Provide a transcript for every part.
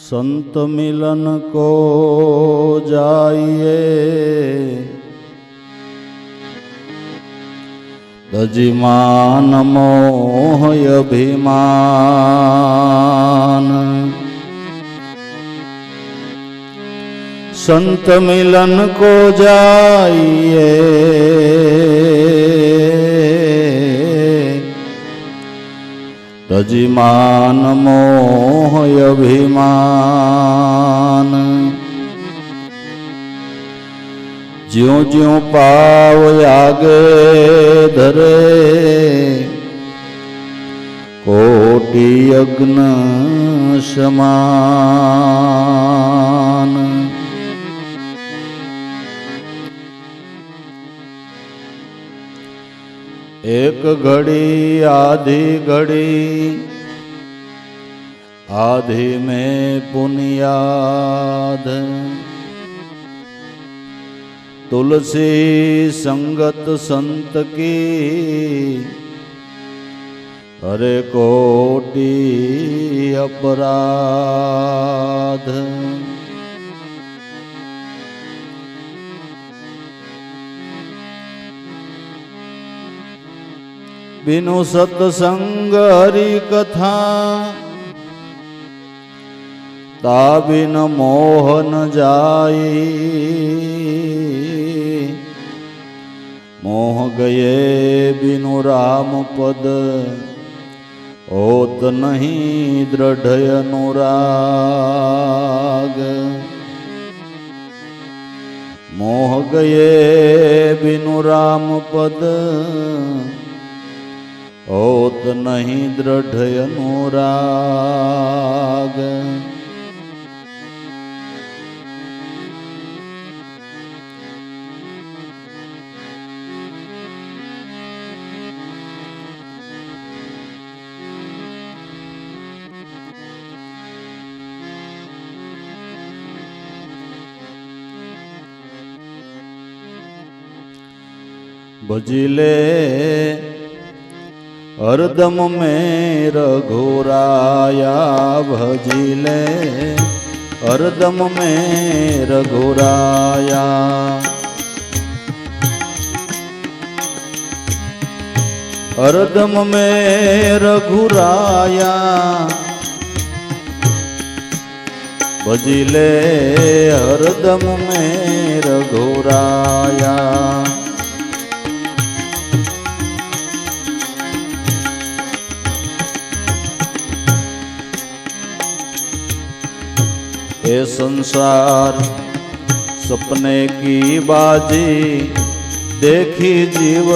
संत मिलन को जाइए, तजिमान मोह अभिमान। संत मिलन को जाइए, तजिमान मोह अभिमान। ज्यों ज्यों पाव आगे धरे, कोटि यज्ञ समान। एक घड़ी आधी घड़ी, आधी में पुनियाद। तुलसी संगत संत की, अरे कोटि अपराध। बिनु सत्संग हरि कथा, ताबिन मोहन जाई। मोह गए बिनु राम पद, होत नहीं दृढ़ अनुराग। मोह गए बिनु राम पद, होत नहीं दृढ़ अनुराग। भजिले हरदम में रघुराया, भजिले हरदम में रघुराया। हरदम में रघुराया, भजिले हरदम में रघुराया। ये संसार सपने की बाजी, देखी जीव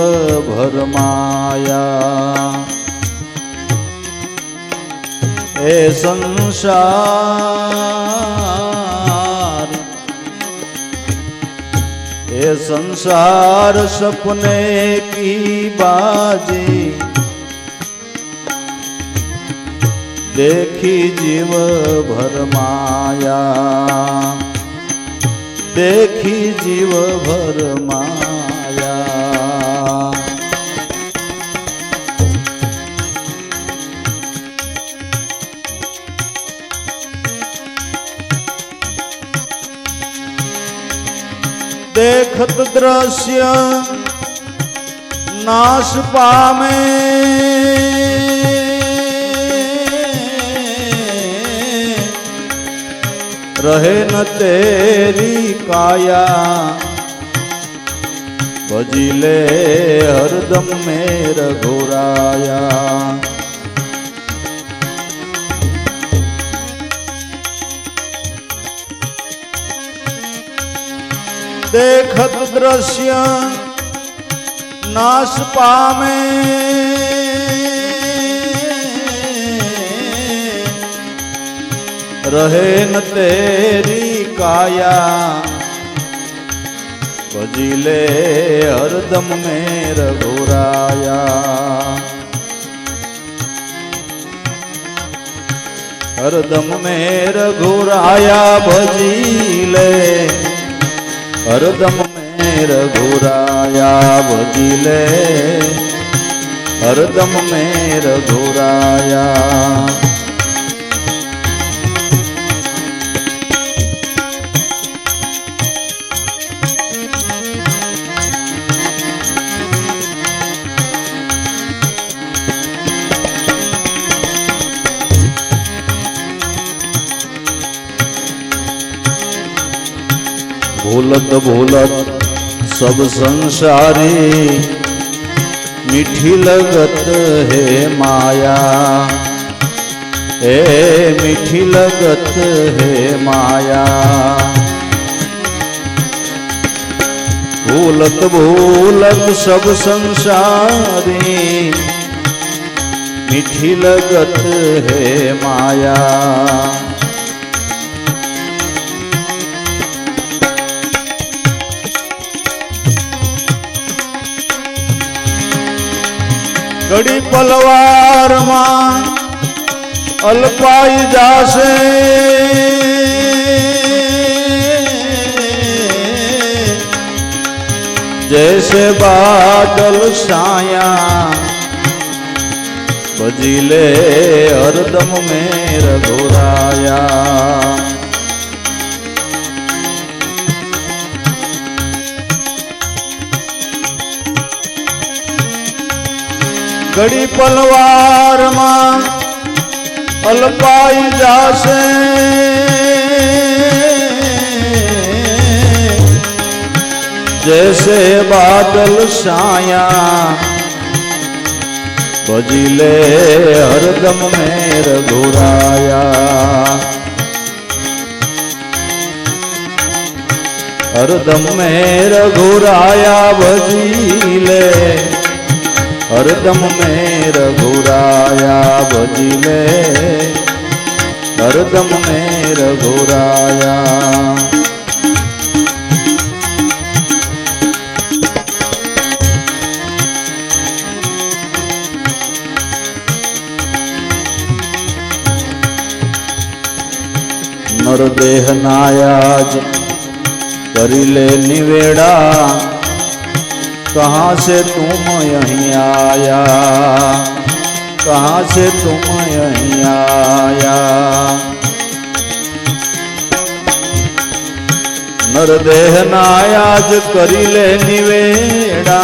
भर माया। ये संसार सपने की बाजी, देखी जीव भर माया। देखी जीव भर माया। देखत दृश्य नाश पामे, रहे न तेरी काया। भजिले हरदम में रघुराया। देखत दृश्य नाश पामे, रहे न तेरी काया। भजिले हरदम में रघुराया। हरदम में रघुराया, भजिले हरदम में रघुराया। भजिले हरदम में रघुराया। भूलत भूलत सब संसारी, मीठी लगत है माया, ए मीठी लगत है माया। भूलत भूलत सब संसारी, मीठी लगत है माया। घड़ी पलवार मां अल्पाई जासे, जैसे बादल साया, बजीले हरदम में रघुराया। घड़ी पलवार मां अल्पाई जासे, जैसे बादल साया, बजीले हरदम में रघुराया। हरदम में रघुराया बजीले, हरदम में रघुराया बजीले, हरदम में रघुराया। नर देह नायाज करिले निवेड़ा, कहाँ से तुम यहीं आया, कहाँ से तुम यहीं आया। नर देह नायाज करिले निवेड़ा,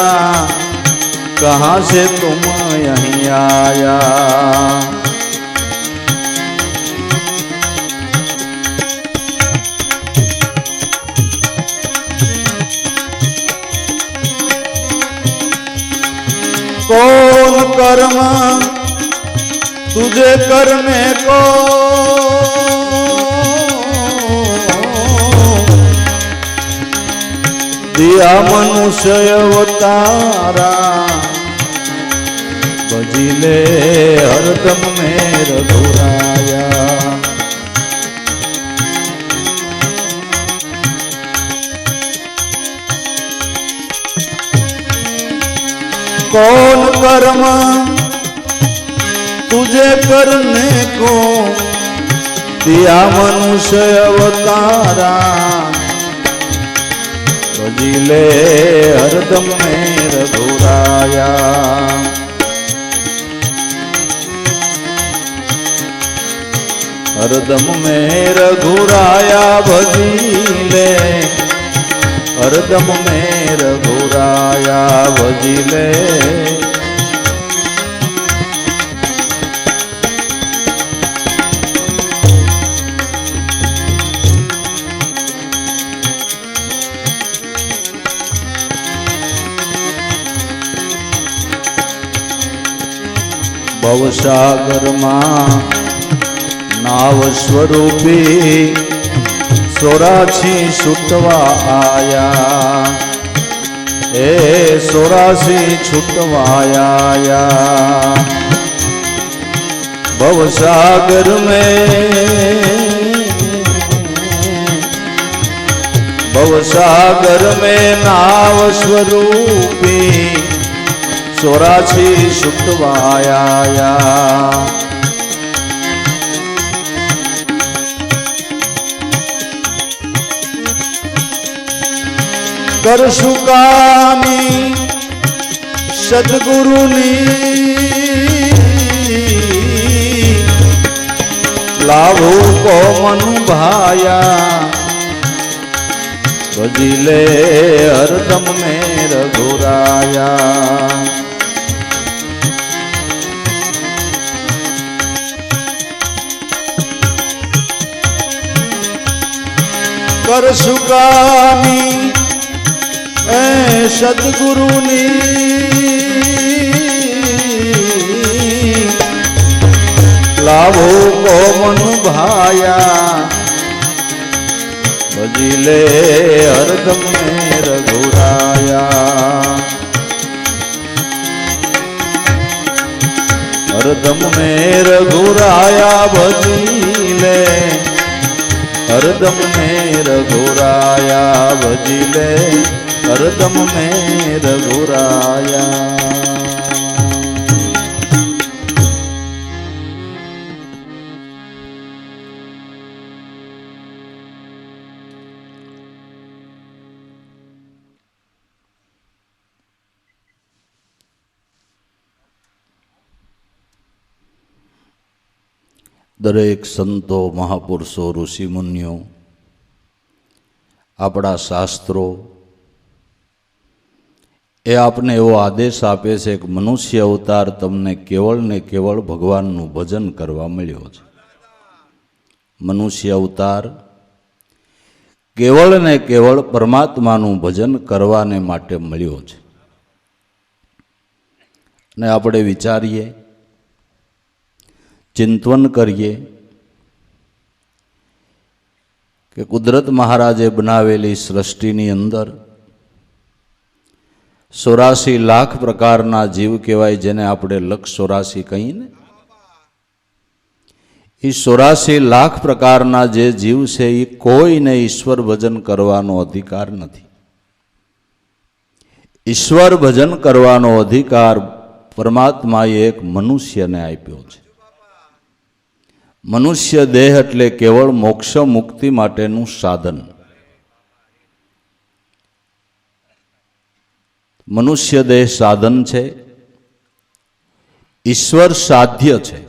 कहाँ से तुम यहीं आया। कौन कर्म तुझे करने को, दिया मनुष्य अवतारा, बजीले हरदम में रघुराया। कौन कर्म तुझे करने को, दिया मनुष्य अवतारा, बजीले हरदम में रघुराया। हरदम में रघुराया बजीले, हरदम में रघुराया बजीले। भवसागर मां नाव स्वरूपी, सोराछी छुटवा आया, ए सोरासी छुटवा आया। भवसागर में, भवसागर में नाव स्वरूपी, सोराछी छुटवा आया। कर सुकामी सद्गुरुनी, लाभो को मन भाया, बजीले हरदम में रघुराया। कर सुकानी ए सदगुरुनी लाभो को मन भाया भजिले हरदम में रघुराया हरदम में रघुराया भजिले हरदम में रघुराया भजिले हरदम में रघुराया। દરેક સંતો મહાપુરુષો ઋષિમુનિઓ આપણા શાસ્ત્રો એ આપને એવો આદેશ આપે છે કે મનુષ્ય અવતાર તમને કેવળ ને કેવળ ભગવાનનું ભજન કરવા મળ્યો છે. મનુષ્ય અવતાર કેવળ ને કેવળ પરમાત્માનું ભજન કરવાને માટે મળ્યો છે. ને આપણે વિચારીએ, ચિંતન કરીએ કે કુદરત મહારાજે બનાવેલી સૃષ્ટિની અંદર 84 લાખ પ્રકારના જીવ કહેવાય, જેને આપણે લક્ષ 84 કહીએ ને, એ 84 લાખ પ્રકારના જે જીવ છે એ કોઈને ઈશ્વર ભજન કરવાનો અધિકાર નથી. ઈશ્વર ભજન કરવાનો અધિકાર પરમાત્માએ એક મનુષ્યને આપ્યો છે. મનુષ્ય દેહ એટલે કેવળ મોક્ષ મુક્તિ માટેનું સાધન. મનુષ્ય દેહ સાધન છે, ઈશ્વર સાધ્ય છે.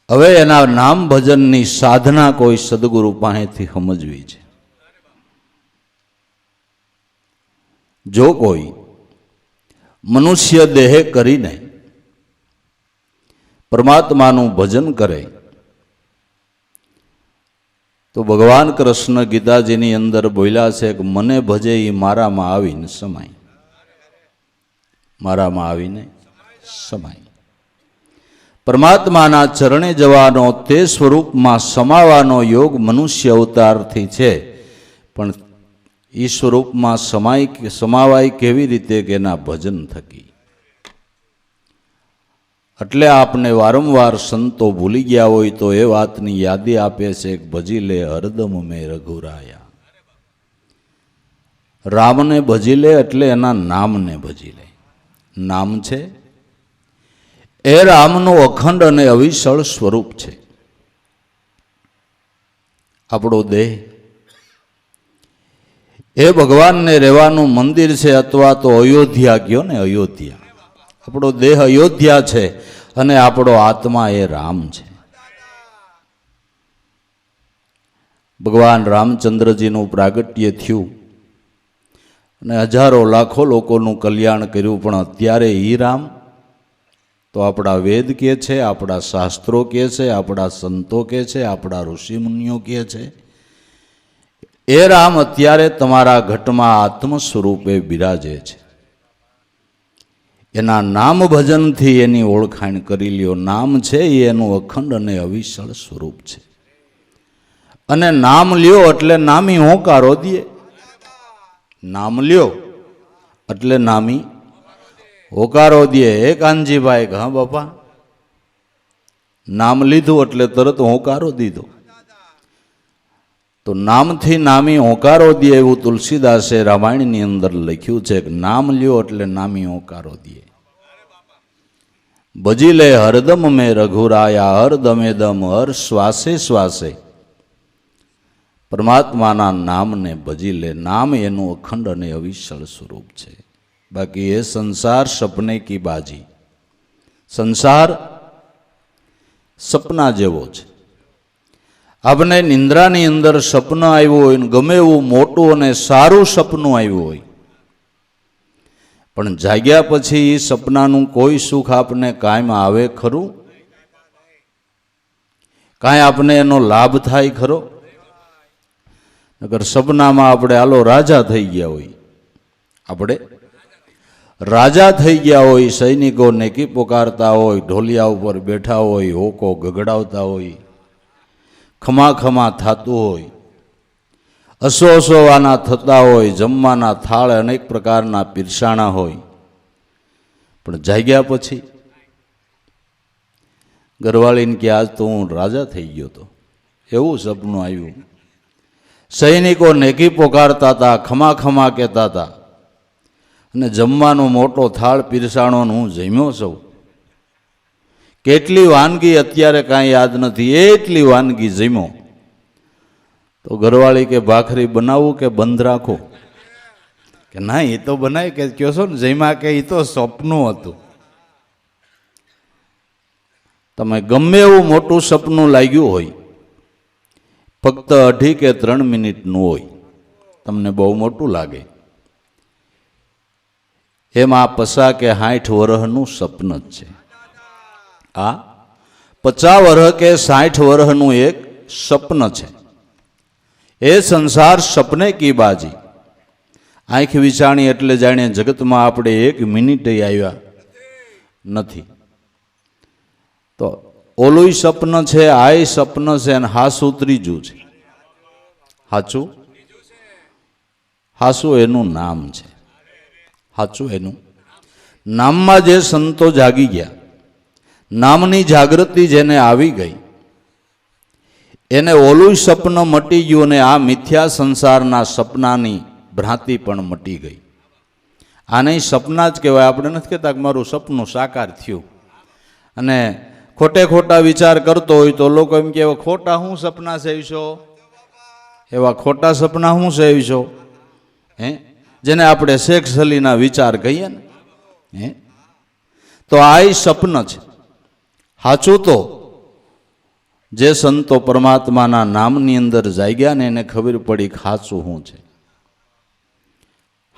હવે એના નામ ભજનની સાધના કોઈ સદગુરુ પાસેથી સમજવી છે. જો કોઈ મનુષ્ય દેહ કરીને પરમાત્માનું ભજન કરે તો ભગવાન કૃષ્ણ ગીતાજીની અંદર બોલ્યા છે કે મને ભજે એ મારામાં આવીને સમાય. મારામાં આવીને સમાય. પરમાત્માના ચરણે જવાનો, તે સ્વરૂપમાં સમાવાનો યોગ મનુષ્ય અવતારથી છે. પણ એ સ્વરૂપમાં સમાવાય કેવી રીતે કે એના ભજન થકી. એટલે આપને વારંવાર સંતો ભૂલી ગયા હોય તો એ વાતની યાદી આપે છે કે ભજી લે હરદમ મેં રઘુરાયા. રામને ભજી લે એટલે એના નામને ભજી લે. નામ છે એ રામનું અખંડ અને અવિચળ સ્વરૂપ છે. આપણો દેહ એ ભગવાનને રહેવાનું મંદિર છે, અથવા તો અયોધ્યા ગયો ને, અયોધ્યા. આપણો દેહ અયોધ્યા છે અને આપણો આત્મા એ રામ છે. ભગવાન રામચંદ્રજીનું પ્રાગટ્ય થયું અને હજારો લાખો લોકોનું કલ્યાણ કર્યું. પણ અત્યારે ઈ રામ તો આપણા વેદ કહે છે, આપણા શાસ્ત્રો કહે છે, આપણા સંતો કહે છે, આપણા ઋષિમુનિઓ કહે છે, એ રામ અત્યારે તમારા ઘટમાં આત્મ સ્વરૂપે બિરાજે છે. એના નામ ભજનથી એની ઓળખાણ કરી લ્યો. નામ છે એ એનું અખંડ અને અવિચળ સ્વરૂપ છે. અને નામ લ્યો એટલે નામી હોંકારો દે. નામ લ્યો એટલે નામી હોકારો દે. હે કાનજીભાઈ, હા બાપા, નામ લીધું એટલે તરત હોકારો દીધો. તો નામથી નામી હોકારો દે એવું તુલસીદાસે રામાયણની અંદર લખ્યું છે કે નામ લ્યો એટલે નામી હોકારો દે. ભજી લે હરદમ મેં રઘુરાયા, હરદમે દમ, હર શ્વાસે શ્વાસે પરમાત્માના નામને ભજી લે. નામ એનું અખંડ અને અવિચળ સ્વરૂપ છે. બાકી એ સંસાર સપને કી બાજી. સંસાર સપના જેવો છે. આપણે નિંદ્રાની અંદર સપનું આવ્યું હોય, ગમે એવું મોટું અને સારું સપનું આવ્યું હોય, પણ જાગ્યા પછી એ સપનાનું કોઈ સુખ આપને કાયમ આવે ખરું? કાંઈ આપને એનો લાભ થાય ખરો? નકર સપનામાં આપણે હાલો રાજા થઈ ગયા હોય, આપણે રાજા થઈ ગયા હોય, સૈનિકો નેકી પોકારતા હોય, ઢોલિયા ઉપર બેઠા હોય, હોકો ગગડાવતા હોય, ખમા ખમા થતું હોય, અસોવાના થતા હોય, જમવાના થાળ અનેક પ્રકારના પીરસાણા હોય, પણ જાગ્યા પછી ઘરવાળીને કે આજ તો હું રાજા થઈ ગયો તો, એવું સપનું આવ્યું. સૈનિકો નેકી પોકારતા હતા, ખમા ખમા કહેતા હતા, અને જમવાનો મોટો થાળ પીરસાણો હું જમ્યો છું. કેટલી વાનગી અત્યારે કાંઈ યાદ નથી, એટલી વાનગી જમ્યો. તો ઘરવાળી કે ભાખરી બનાવું કે બંધ રાખો? કે ના, એ તો બનાય કે કહો છો ને જમ્યા, કે એ તો સપનું હતું. તમે ગમે એવું મોટું સપનું લાગ્યું હોય, ફક્ત 2.5 કે 3 મિનિટનું હોય, તમને બહુ મોટું લાગે. એમાં 50 કે 60 વર્ષનું સપન જ છે. આ 50 વર્ષ કે 60 વર્ષનું એક સપન છે. એ સંસાર સપને કી બાજી. આંખ વિચાણી એટલે જાણે જગતમાં આપણે 1 મિનિટે આવ્યા નથી. તો ઓલું સપન છે, આય સપન છે, અને હાસું ત્રીજું છે. હાચું હાસું એનું નામ છે. હાચું એનું નામમાં જે સંતો જાગી ગયા, નામની જાગૃતિ જેને આવી ગઈ, એને ઓલું સપન મટી ગયું, અને આ મિથ્યા સંસારના સપનાની ભ્રાંતિ પણ મટી ગઈ. આને સપના જ કહેવાય. આપણે નથી કહેતા કે મારું સપનું સાકાર થયું, અને ખોટે ખોટા વિચાર કરતો હોય તો લોકો એમ કે ખોટા હું સપના સેવીશો, એવા ખોટા સપના હું સેવીશો, જેને આપણે શેખ સલીના વિચાર કહીએ ને. તો આ સપન છે. સાચું તો જે સંતો પરમાત્માના નામની અંદર જાગ્યા ને એને ખબર પડી કે સાચું શું છે.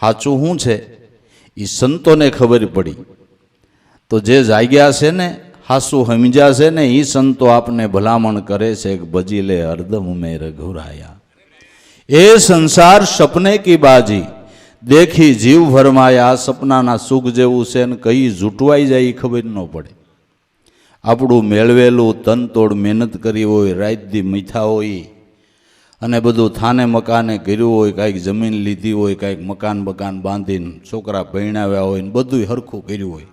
સાચું શું છે એ સંતોને ખબર પડી. તો જે જાગ્યા છે ને, હાસુ સમજ્યા છે ને, એ સંતો આપને ભલામણ કરે છે કે ભજી લે હરદમ મેં રઘુરાયા. એ સંસાર સપને કી બાજી, દેખી જીવ ભરમાયા. સપનાના સુખ જેવું છે ને કઈ જૂટવાઈ જાય એ ખબર ન પડે. આપણું મેળવેલું તન તોડ મહેનત કરી હોય, રાત દી મીઠા હોય, અને બધું થાને મકાને કર્યું હોય, કાંઈક જમીન લીધી હોય, કાંઈક મકાન બકાન બાંધીને છોકરા પરણાવ્યા હોય ને બધું હરખું કર્યું હોય,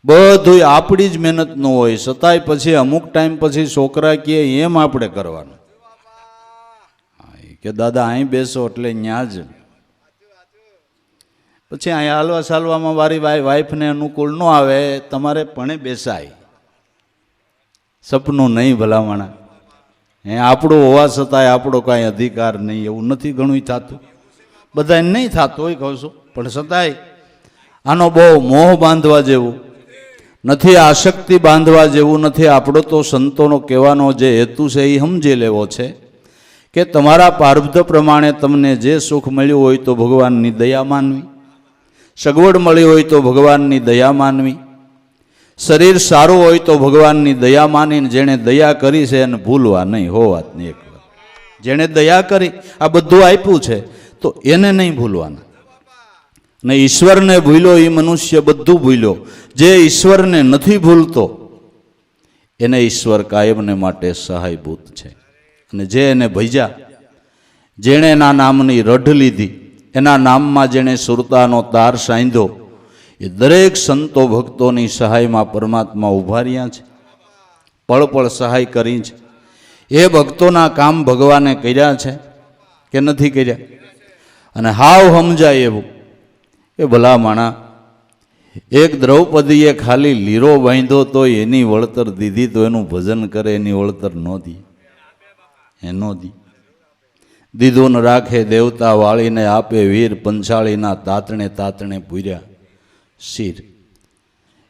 બધું આપણી જ મહેનતનું હોય, છતાંય પછી અમુક ટાઈમ પછી છોકરા કહે એમ આપણે કરવાનું. કે દાદા અહીં બેસો એટલે ત્યાં જ. પછી અહીંયા હાલવા ચાલવામાં મારી વાઈફને અનુકૂળ ન આવે, તમારે પણ બેસાય. સપનું નહીં ભલામણા. આપણું હોવા છતાંય આપણો કાંઈ અધિકાર નહીં, એવું નથી ઘણું થતું. બધાને નહીં થતું હોય કહું છું, પણ છતાંય આનો બહુ મોહ બાંધવા જેવું નથી, આસક્તિ બાંધવા જેવું નથી. આપણો તો સંતોનો કહેવાનો જે હેતુ છે એ સમજી લેવો છે કે તમારા પ્રારબ્ધ પ્રમાણે તમને જે સુખ મળ્યું હોય તો ભગવાનની દયા માનવી, સગવડ મળી હોય તો ભગવાનની દયા માનવી, શરીર સારું હોય તો ભગવાનની દયા માનીને જેણે દયા કરી છે એને ભૂલવા નહીં. હો વાત નહીં. એક વાત, જેણે દયા કરી આ બધું આપ્યું છે તો એને નહીં ભૂલવાના. ને ઈશ્વરને ભૂલ્યો એ મનુષ્ય બધું ભૂલ્યો. જે ઈશ્વરને નથી ભૂલતો એને ઈશ્વર કાયમને માટે સહાયભૂત છે. અને જે એને ભજ્યા, જેણે એના નામની રઢ લીધી, એના નામમાં જેણે સુરતાનો તાર સાંધ્યો, એ દરેક સંતો ભક્તોની સહાયમાં પરમાત્મા ઉભા રહ્યા છે, પળ પળ સહાય કરી છે. એ ભક્તોના કામ ભગવાને કર્યા છે કે નથી કર્યા? અને હાવ સમજાય એવું એ ભલા માણા, એક દ્રૌપદીએ ખાલી લીરો બાંધ્યો તો એની વળતર દીધી, તો એનું ભજન કરે એની વળતર ન દી. એનો દીધું ન રાખે દેવતા વાળીને આપે વીર, પંચાળીના તાતણે તાતણે પૂર્યા શીર.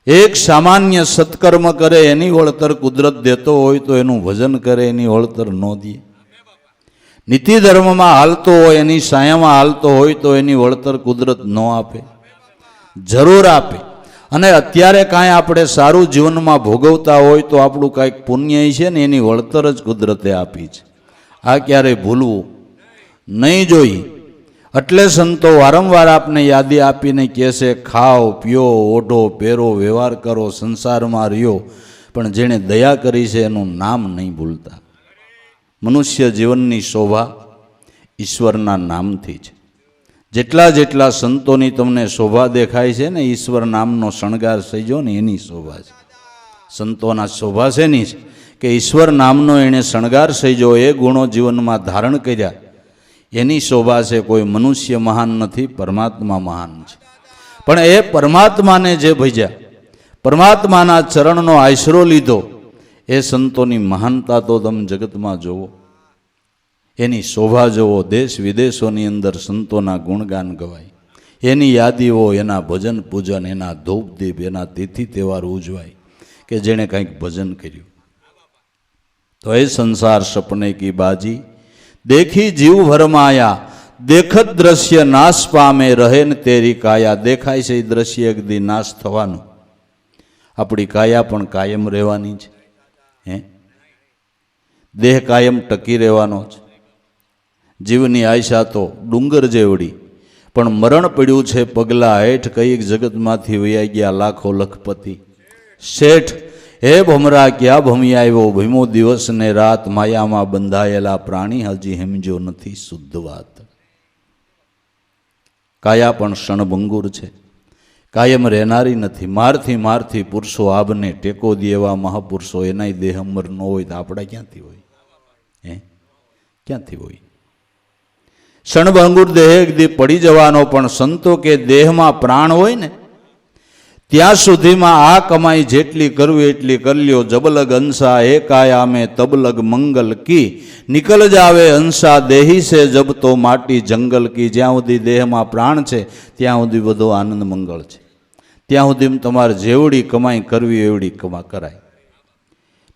એક સામાન્ય સત્કર્મ કરે એની વળતર કુદરત દેતો હોય તો એનું ભજન કરે એની વળતર ન દે. નીતિ ધર્મમાં હાલતો હોય, એની સાયામાં હાલતો હોય તો એની વળતર કુદરત ન આપે, જરૂર આપે. અને અત્યારે કાંઈ આપણે સારું જીવનમાં ભોગવતા હોય તો આપણું કાંઈક પુણ્ય છે ને એની વળતર જ કુદરતે આપી છે. આ ક્યારેય ભૂલવું નહીં જોઈ. એટલે સંતો વારંવાર આપને યાદી આપીને કહેશે, ખાઓ પીઓ ઓઢો પહેરો વ્યવહાર કરો સંસારમાં રહ્યો, પણ જેણે દયા કરી છે એનું નામ નહીં ભૂલતા. મનુષ્ય જીવનની શોભા ઈશ્વરના નામથી છે. જેટલા જેટલા સંતોની તમને શોભા દેખાય છે ને, ઈશ્વર નામનો શણગાર સજ્યો ને એની શોભા છે. સંતોના શોભા છે ની કે ઈશ્વર નામનો એણે શણગાર સજ્યો, એ ગુણો જીવનમાં ધારણ કર્યા, એની શોભા છે. કોઈ મનુષ્ય મહાન નથી, પરમાત્મા મહાન છે. પણ એ પરમાત્માને જે ભજ્યા, પરમાત્માના ચરણનો આશરો લીધો, એ સંતોની મહાનતા તો તમે જગતમાં જોવો, એની શોભા જોવો. દેશ વિદેશોની અંદર સંતોના ગુણગાન ગવાય, એની યાદીઓ, એના ભજન પૂજન, એના ધૂપ દીપ, એના તિથિ તહેવાર ઉજવાય કે જેણે કંઈક ભજન કર્યું. તો એ સંસાર સપને કી બાજી, દેખી જીવ ભરમાયા, દેખત દ્રશ્ય નાશ પામે, રહે ને તેરી કાયા. દેખાય છે એ દ્રશ્ય એક દી નાશ થવાનું, આપણી કાયા પણ કાયમ રહેવાની છે. દેહ કાયમ ટકી રહેવાનો છે. જીવની આશા તો ડુંગર જેવડી, પણ મરણ પડ્યું છે પગલા હેઠ. કઈક જગતમાંથી વયા ગયા લાખો લખપતિ શેઠ. હે ભમરા ક્યાં ભમી આવ્યો, ભીમો દિવસ ને રાત, માયામાં બંધાયેલા પ્રાણી હજી હેમજો નથી શુદ્ધ વાત. કાયા પણ ક્ષણભંગુર છે, કાયમ રહેનારી નથી. મારથી પુરુષો આબને ટેકો દે એવા મહાપુરુષો, એનાય દેહ અમર ન હોય તો આપણા ક્યાંથી હોય? ક્યાંથી હોય? ક્ષણભંગુર દેહ એક દી પડી જવાનો, પણ સંતો કે દેહમાં પ્રાણ હોય ને ત્યાં સુધીમાં આ કમાઈ જેટલી કરવી એટલી કરી લ્યો. જબલગ અંસા એ કાયા में તબલગ મંગલ કી, નિકલ જાવે અંસા દેહી છે જબ તો માટી જંગલ કી. જ્યાં સુધી દેહમાં પ્રાણ છે ત્યાં સુધી બધો આનંદ મંગળ છે. ત્યાં સુધી તમારે જેવડી કમાઈ કરવી એવડી કરાય.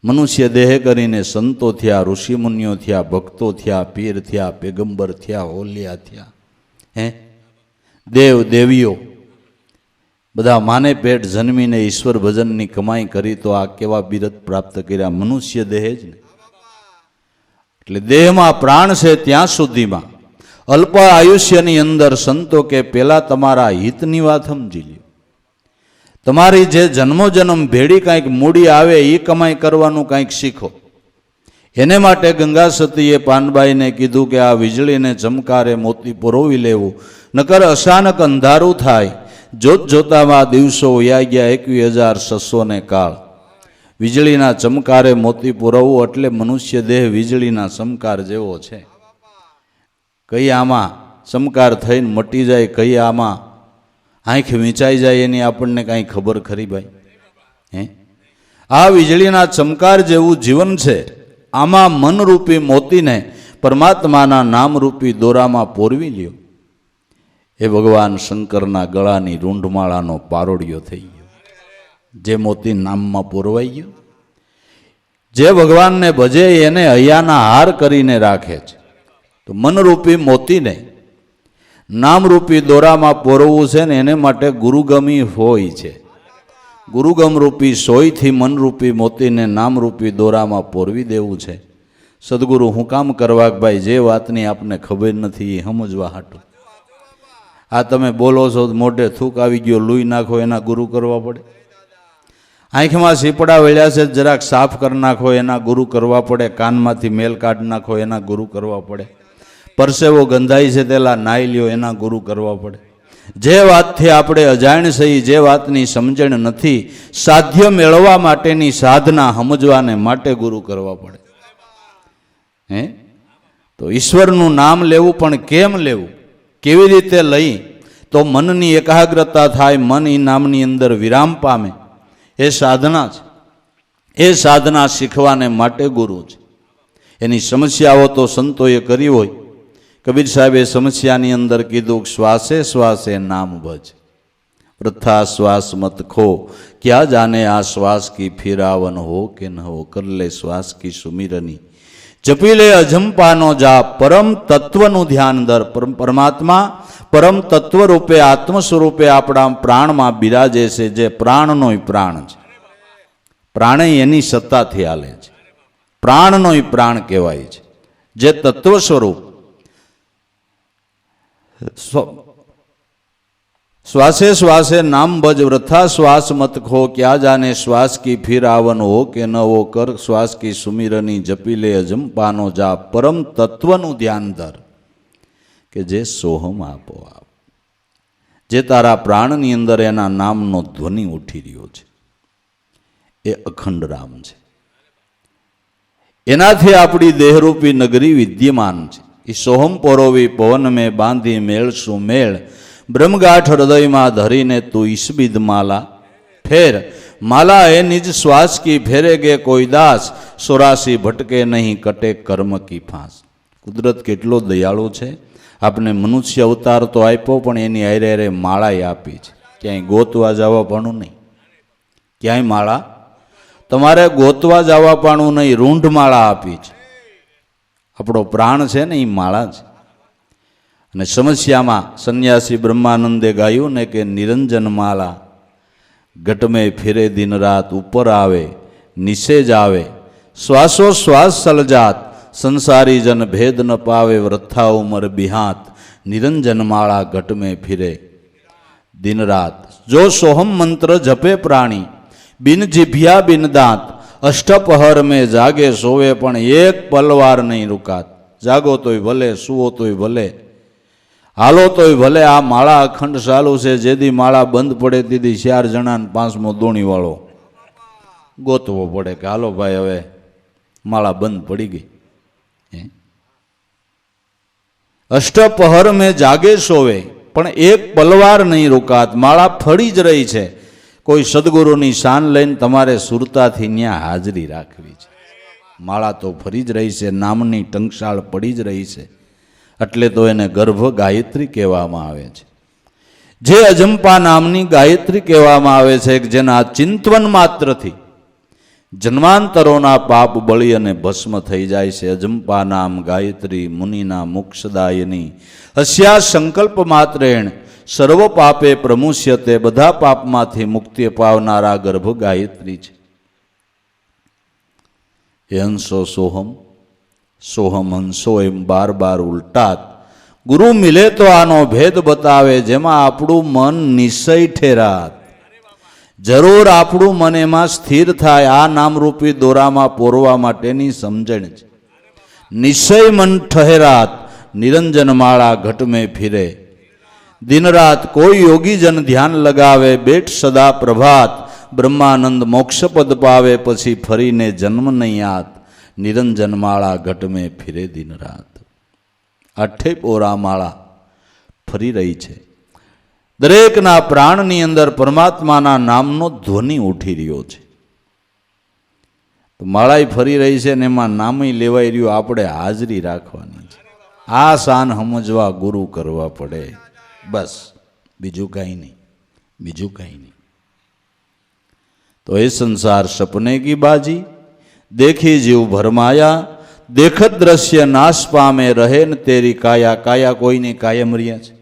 મનુષ્ય દેહ કરીને સંતો થયા, ઋષિમુનિઓ થયા, ભક્તો થયા, પીર થયા, પેગંબર થયા, ઓલિયા થયા, દેવ દેવીઓ બધા માને પેટ જન્મીને ઈશ્વર ભજનની કમાઈ કરી. તો આ કેવા બિરદ પ્રાપ્ત કર્યા? મનુષ્ય દેહ જ ને. એટલે દેહમાં પ્રાણ છે ત્યાં સુધીમાં અલ્પ આયુષ્યની અંદર સંતો કે પેલા તમારા હિતની વાત સમજી લ્યો. તમારી જે જન્મોજન્મ ભેડી કાંઈક મૂડી આવે એ કમાઈ કરવાનું કાંઈક શીખો. એને માટે ગંગા સતીએ પાનબાઈને કીધું કે આ વીજળીને ચમકારે મોતી પરોવી લેવું, નકર અચાનક અંધારું થાય. જોત જોતામાં દિવસો વયા ગયા 21,600 કાળ. વીજળીના ચમકારે મોતી પુરવવું એટલે મનુષ્ય દેહ વીજળીના ચમકાર જેવો છે. કઈ આમાં ચમકાર થઈને મટી જાય, કઈ આમાં આંખ વીંચાઈ જાય, એની આપણને કાંઈ ખબર ખરી ભાઈ? આ વીજળીના ચમકાર જેવું જીવન છે. આમાં મનરૂપી મોતીને પરમાત્માના નામરૂપી દોરામાં પોરવી લ્યો. એ ભગવાન શંકરના ગળાની રૂંઢમાળાનો પારોડિયો થઈ ગયો, જે મોતી નામમાં પોરવાઈ ગયો. જે ભગવાનને ભજે એને હૈયાના હાર કરીને રાખે છે. તો મનરૂપી મોતીને નામરૂપી દોરામાં પોરવવું છે ને, એને માટે ગુરુગમી હોય છે. ગુરુગમ રૂપી સોયથી મનરૂપી મોતીને નામરૂપી દોરામાં પોરવી દેવું છે. સદગુરુ હું કામ કરવા ભાઈ? જે વાતની આપને ખબર નથી એ સમજવા હાટું. આ તમે બોલો છો, મોઢે થૂક આવી ગયો, લૂઈ નાખો, એના ગુરુ કરવા પડે. આંખમાં સીપડા વળ્યા છે, જરાક સાફ કરી નાખો, એના ગુરુ કરવા પડે. કાનમાંથી મેલ કાઢી નાખો, એના ગુરુ કરવા પડે. પરસેવો ગંધાઈ છે તેલા નાઈ લ્યો, એના ગુરુ કરવા પડે. જે વાતથી આપણે અજાણ સહી, જે વાતની સમજણ નથી, સાધ્ય મેળવવા માટેની સાધના સમજવાને માટે ગુરુ કરવા પડે. તો ઈશ્વરનું નામ લેવું, પણ કેમ લેવું, કેવી રીતે લઈ? તો મનની એકાગ્રતા થાય, મન એ નામની અંદર વિરામ પામે, એ સાધના છે. એ સાધના શીખવાને માટે ગુરુ છે. એની સમસ્યાઓ તો સંતોએ કરી હોય. કબીર સાહેબે સમસ્યાની અંદર કીધું, શ્વાસે શ્વાસે નામ ભજ, વૃથા શ્વાસ મત ખો, ક્યાં જાને આ શ્વાસ કી ફિરાવન હો કે ન હો, કર લે શ્વાસ કી સુમિરની, જપી લે અજંપાનો જાપ, પરમ તત્વનું ધ્યાન દર. પરમાત્મા પરમ તત્વ રૂપે આત્મ સ્વરૂપે આપણા પ્રાણમાં બિરાજે છે, જે પ્રાણનોય પ્રાણ છે. પ્રાણે એની સત્તાથી હાલે છે, પ્રાણનોય પ્રાણ કહેવાય છે. જે તત્વ સ્વરૂપ श्वासे श्वासे नाम भज वृथा श्वास मत खो, क्या जाने श्वास की फिर आवन हो के न हो, कर श्वास की सुमिरनी जपी ले अजंपानो जाप, परम तत्वनु ध्यान धर के जे सोहम आपो आप, जे तारा प्राणनी अंदर एना नामनो ध्वनि उठी रह्यो छे ए अखंड राम छे। एनाथी आपणी देहरूपी नगरी विद्यमान छे। ई सोहम पोरोवी पवन में बांधी मेळ सुमेळ, ब्रह्मगाठ हृदय में धरीने तू ईसबिद माला फेर, माला है निज श्वास की फेरेगे कोई दास, 84 भटके नहीं कटे कर्म की फांस। कुदरत केटलो दयाळु छे। आपने मनुष्य अवतार तो आप्यो पण एनी हारे हारे माळाए आपी छे। क्यांय गोतवा जवापाणु नहीं, क्यांय माळा तमारे गोतवा जवापाणु नहीं, रूंढ माळा आपी छे। आपणो प्राण छे ने ई माळा छे। અને સમસ્યામાં સન્યાસી બ્રહ્માનંદે ગાયું ને કે નિરંજન માલા ઘટ में फिरे दिन रात, ऊपर आवे निशे जावे, श्वासोश्वास सलजात, संसारी जन भेद न पावे, वृथा उमर बिहात, निरंजन माला घट में फिरे दिन रात। जो सोहम मंत्र जपे प्राणी, बिन जिभ्या बिन दांत, अष्टपहर में जागे सोवे पण एक पलवार नहीं रुकात। जागो तोय भले, सुवो तोय भले, हालो तो भले आ माळा अखंड चालू से, जेदी माळा बंद पड़े तीदी 4 जणा ने 5मो दोणी वाळो गोतवो पड़े के हालो भाई हवे माळा बंद पड़ी गई। अष्टपहर में जागे सोवे पण एक पलवार नहीं रुकात। माळा फड़ी ज रही छे। कोई सदगुरुनी शान लईने तमारे सुरताथी न्या हाजरी राखवी छे। माळा तो फरी ज रही छे, नामनी टंकशाळ पड़ी ज रही छे, એટલે તો એને ગર્ભ ગાયત્રી કહેવામાં આવે છે। જે અજંપા નામની ગાયત્રી કહેવામાં આવે છે, જેના ચિંતન માત્રથી જન્માંતરોના પાપ બળી અને ભસ્મ થઈ જાય છે। અજંપા નામ ગાયત્રી મુનિના મોક્ષદાયની, હસ્યા સંકલ્પ માત્રેણ સર્વ પાપે પ્રમુષ્યતે, બધા પાપમાંથી મુક્તિ પાવનારા ગર્ભ ગાયત્રી છે। એ હંસો સોહમ, सोहम हंसो एम बार बार उल्टात। गुरु मिले तो आनो भेद बतावे, जेमा आपणुं मन निश्चय ठेरात। जरूर आपणुं मन एमां स्थिर थाय। आ नामरूपी दोरामां पोरवा माटेनी समजण छे। निश्चय मन ठहरात, निरंजन माळा घट में फिरे दिन रात। कोई योगी जन ध्यान लगावे, बेट सदा प्रभात, ब्रह्मानंद मोक्ष पद पावे, पछी फरीने जन्म नहीं आत। निरंजन माळा घट में फिरे दिन रात। 8 पोरा माळा फरी रही छे। दरेकना प्राणनी अंदर परमात्माना नामनो ध्वनि उठी रह्यो छे। तो माळाई फरी रही छे ने एमां नामय लेवाई रह्यो, आपणे हाजरी राखवानी छे। आ शान समजवा गुरु करवा पड़े, बस बीजू काई नहीं, बीजू काई नहीं। तो ए संसार सपने की बाजी, देखी जीव भरमाया, देखत दृश्य नाश पामे, रहे न तेरी काया। काया कोई नहीं कायम रिया छे।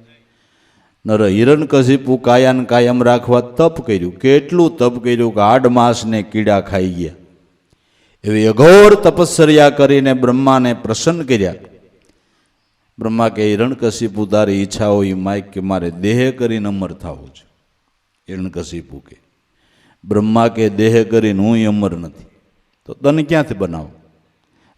नर हिरण्यकशिपु काया ने कायम राखवा तप कर्युं। केटलुं तप कर्युं के 8 मास ने कीड़ा खाई गया। एवी अघोर तपस्या करीने ब्रह्मा ने प्रसन्न कर्या। ब्रह्मा के हिरण्यकशिपु तारी ઈચ્છા હોય માઈક के मारे देह करीने अमर थावुं छे। हिरण्यकशिपु के ब्रह्मा के देह करीने हुं अमर नथी, तो तने क्यांथी बनाव?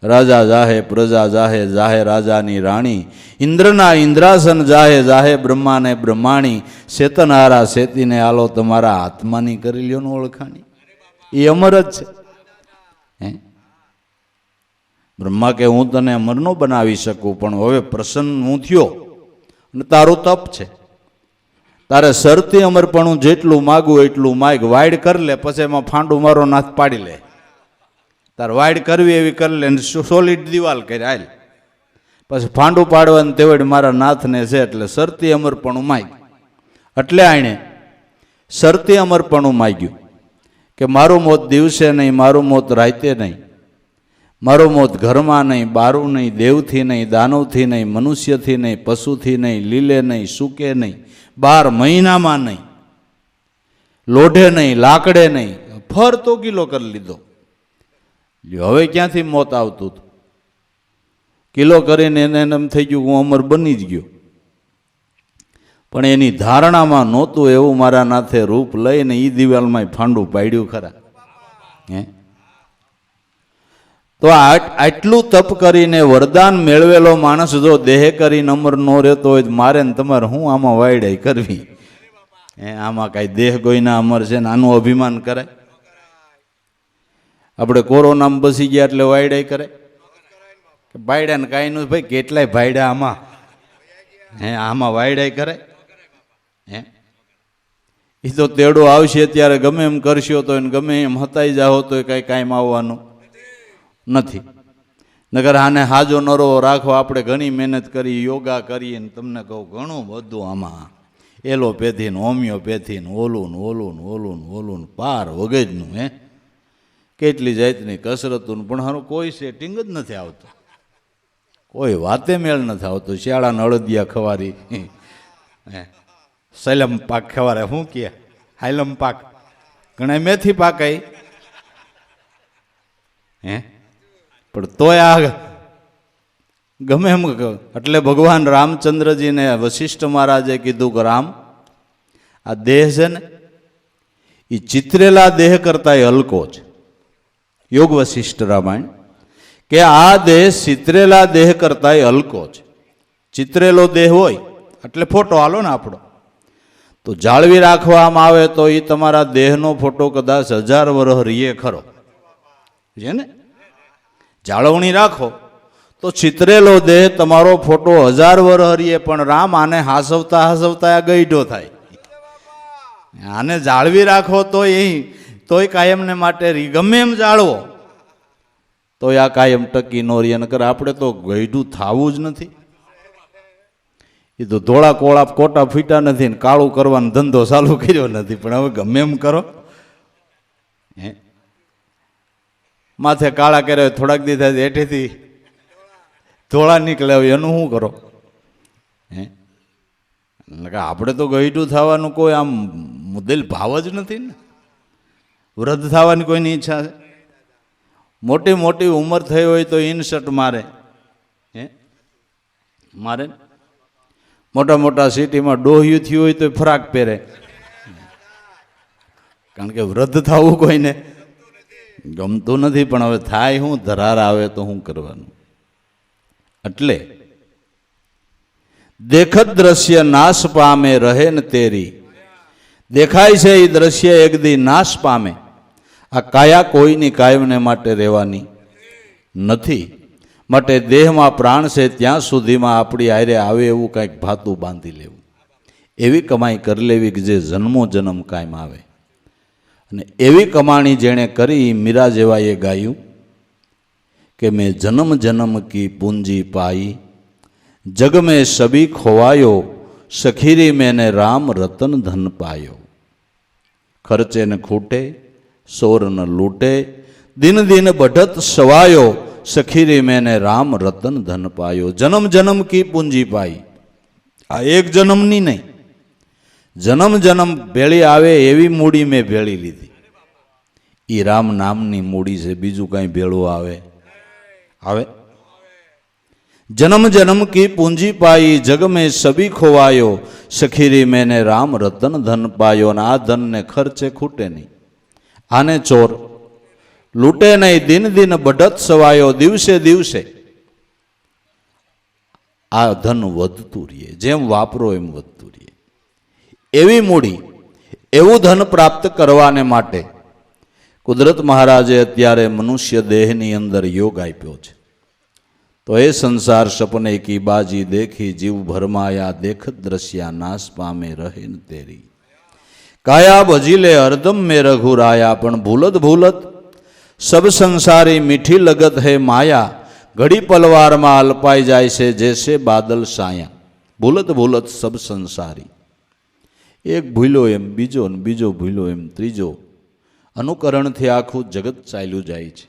राजा जाहे प्रजा जाहे, जाहे राजानी राणी। इंद्रना इंद्रासन जाहे, जाहे ब्रह्मा ने ब्रह्माणी। चेतनहारा चेतीने आलो, तमारा आत्मानी करी ल्यो ने ओळखाणी। ए अमर ज छे। ब्रह्मा के हूँ तने अमर न बनावी शकूं, पण हवे प्रसन्न हूँ थयो ने तारुं तप छे। तारे सरती अमरपणुं जेटलुं मागुं एटलुं माग। वाइड कर ले, पछी एमां फांडू मारो नाथ पाड़ी ले। तार वाइड करवी एवी कर ले, सोलिड दीवाल कर हाल। पछी फांडू पाड़वानी तेवड मारा नाथने छे, एटले सरती अमरपणुं माग। एटले आणे सरती अमरपणुं माग्युं के मारुं मोत दिवसे नहीं, मारुं मोत राते नहीं, मारुं मोत घरमां नहीं, बारुं नहीं, देवथी नहीं, दानवथी नहीं, मनुष्यथी नहीं, पशुथी नहीं, लीले नहीं, सूके नहीं, 12 महीनामां नहीं, लोढे नहीं, लाकड़े नहीं। फर तो किलो कर लीधो। हवे क्यांथी मौत आवतुं હતું? किलो करीने એને એમ થઈ ગયું હું અમર બની જ ગયો। પણ એની ધારણામાં નહોતું એવું મારા નાથે રૂપ લઈને એ દિવાલમાં ફાંડું પાડ્યું ખરા. હે તો આટલું તપ કરીને વરદાન મેળવેલો માણસ જો દેહ કરીને અમર ન રહેતો હોય તો મારે ને તમારે હું આમાં વાયડાઈ કરવી? આમાં કાંઈ દેહ કોઈના અમર છે ને આનું અભિમાન કરાય? આપણે કોરોનામાં બસી ગયા એટલે વાયડાઈ કરે? ભાઈડા ને કાંઈ નહીં ભાઈ, કેટલાય ભાઈડા આમાં આમાં વાયડાઈ કરે? એ તો તેડો આવશે ત્યારે ગમે એમ કરશો તો ગમે એમ હતાઈ જાઓ તો કાંઈ કાયમ આવવાનું નથી. નગર આને હાજો નરો રાખો. આપણે ઘણી મહેનત કરી, યોગા કરીએ ને તમને કહું ઘણું બધું આમાં એલોપેથી ને હોમિયોપેથી ને ઓલું ને ઓલું ને ઓલું ને ઓલું ને પાર વગેજનું કેટલી જાતની કસરતું પણ હારું કોઈ સેટિંગ જ નથી આવતું, કોઈ વાતે મેળ નથી આવતો. શિયાળાને અળદિયા ખવારી, સૈલમ પાક ખવારે, શું કહે હાયલમ પાક, ઘણા મેથી પાકાય પણ તોય આ ગમે એમ. એટલે ભગવાન રામચંદ્રજીને વશિષ્ઠ મહારાજે કીધું કે રામ, આ દેહ છે ને એ ચિત્રેલા દેહ કરતા હલકો છે. યોગ વશિષ્ઠ રામાયણ કે આ દેહ ચિત્રેલા દેહ કરતા હલકો છે. ચિત્રેલો દેહ હોય એટલે ફોટો હાલો ને આપણો, તો જાળવી રાખવામાં આવે તો એ તમારા દેહનો ફોટો કદાચ 1000 વર્ષ રીએ ખરો છે ને. જાળવણી રાખો તો ચિત્રેલો દેહ તમારો ફોટો 1000 વર્ષ રીએ. પણ રામ આને હાસવતા હાસવતા આ ગઈઢો થાય. આને જાળવી રાખો તોય કાયમને માટે ગમે એમ જાળવો તોય આ કાયમ ટકી નો રહે. નકર આપણે તો ગઈઢું થવું જ નથી. એ તો ધોળા કોળા કોટા ફીટા નથી ને કાળું કરવાનો ધંધો ચાલુ કર્યો નથી, પણ હવે ગમે એમ કરો. માથે કાળા કર્યા થોડાક દી થાય હેઠેથી ધોળા નીકળે, એનું શું કરો? આપણે તો ગઈઢું થવાનું કોઈ આમ મુદ્દેલ ભાવ જ નથી ને. વૃદ્ધ થવાની કોઈની ઈચ્છા છે? મોટી મોટી ઉંમર થઈ હોય તો ઇનશર્ટ મારે, મારે મોટા મોટા સિટીમાં ડોહ્યું થયું હોય તો ફરાક પહેરે, કારણ કે વૃદ્ધ થવું કોઈને ગમતું નથી. પણ હવે થાય શું, ધરાર આવે તો શું કરવાનું? એટલે દેખત દ્રશ્ય નાશ પામે રહે ને તેરી, દેખાય છે એ દ્રશ્ય એક દી નાશ પામે. આ કાયા કોઈની કાયમને માટે રહેવાની નથી. માટે દેહમાં પ્રાણ છે ત્યાં સુધીમાં આપણી આરે આવે એવું કંઈક ભાતું બાંધી લેવું, એવી કમાઈ કરી લેવી કે જે જન્મો જન્મ કાયમ આવે. અને એવી કમાણી જેણે કરી, મીરા જેવાએ ગાયું કે મેં જન્મ જન્મ કી પૂંજી પાઈ, જગ મેં સબી ખોવાયો, સખીરી મેને રામ રતન ધન પાયો. ખર્ચે ને ખૂટે સોર ન લૂટે, દિન દિન બઢત સવાયો, સખીરી મેને રામ રતન ધન પાયો. જન્મ જન્મ કી પૂંજી પાઈ. આ એક જન્મની નહીં, જન્મ જન્મ ભેળી આવે એવી મૂડી મેં ભેળી લીધી. એ રામ નામની મૂડી છે, બીજું કાંઈ ભેળું આવે? આવે? જન્મ જન્મ કી પૂંજી પાઈ, જગ મેં સબી ખોવાયો, સખીરી મેને રામ રતન ધન પાયો. અને આ ધનને ખર્ચે ખૂટે નહીં, આને ચોર લૂંટે નહીં, દિન દિન બઢત સવાયો. દિવસે દિવસે આ ધન વધતું રહે, જેમ વાપરો એમ વધતું રહે. એવી મૂડી, એવું ધન પ્રાપ્ત કરવાને માટે કુદરત મહારાજે અત્યારે મનુષ્ય દેહની અંદર યોગ આપ્યો છે. તો એ સંસાર સપને કી બાજી દેખી, જીવ ભરમાયા દેખત દ્રશ્યા નાશ પામે રહે ન તેરી. કાયા ભજીલે હરદમ મેં રઘુરાયા, પણ ભૂલત ભૂલત સબ સંસારી મીઠી લગત હે માયા. ઘડી પલવારમાં અલ્પાઈ જાય છે જૈસે બાદલ સાયા. ભૂલત ભૂલત સબ સંસારી, એક ભૂલો એમ બીજો ને બીજો ભૂલો એમ ત્રીજો. અનુકરણથી આખું જગત ચાલ્યું જાય છે.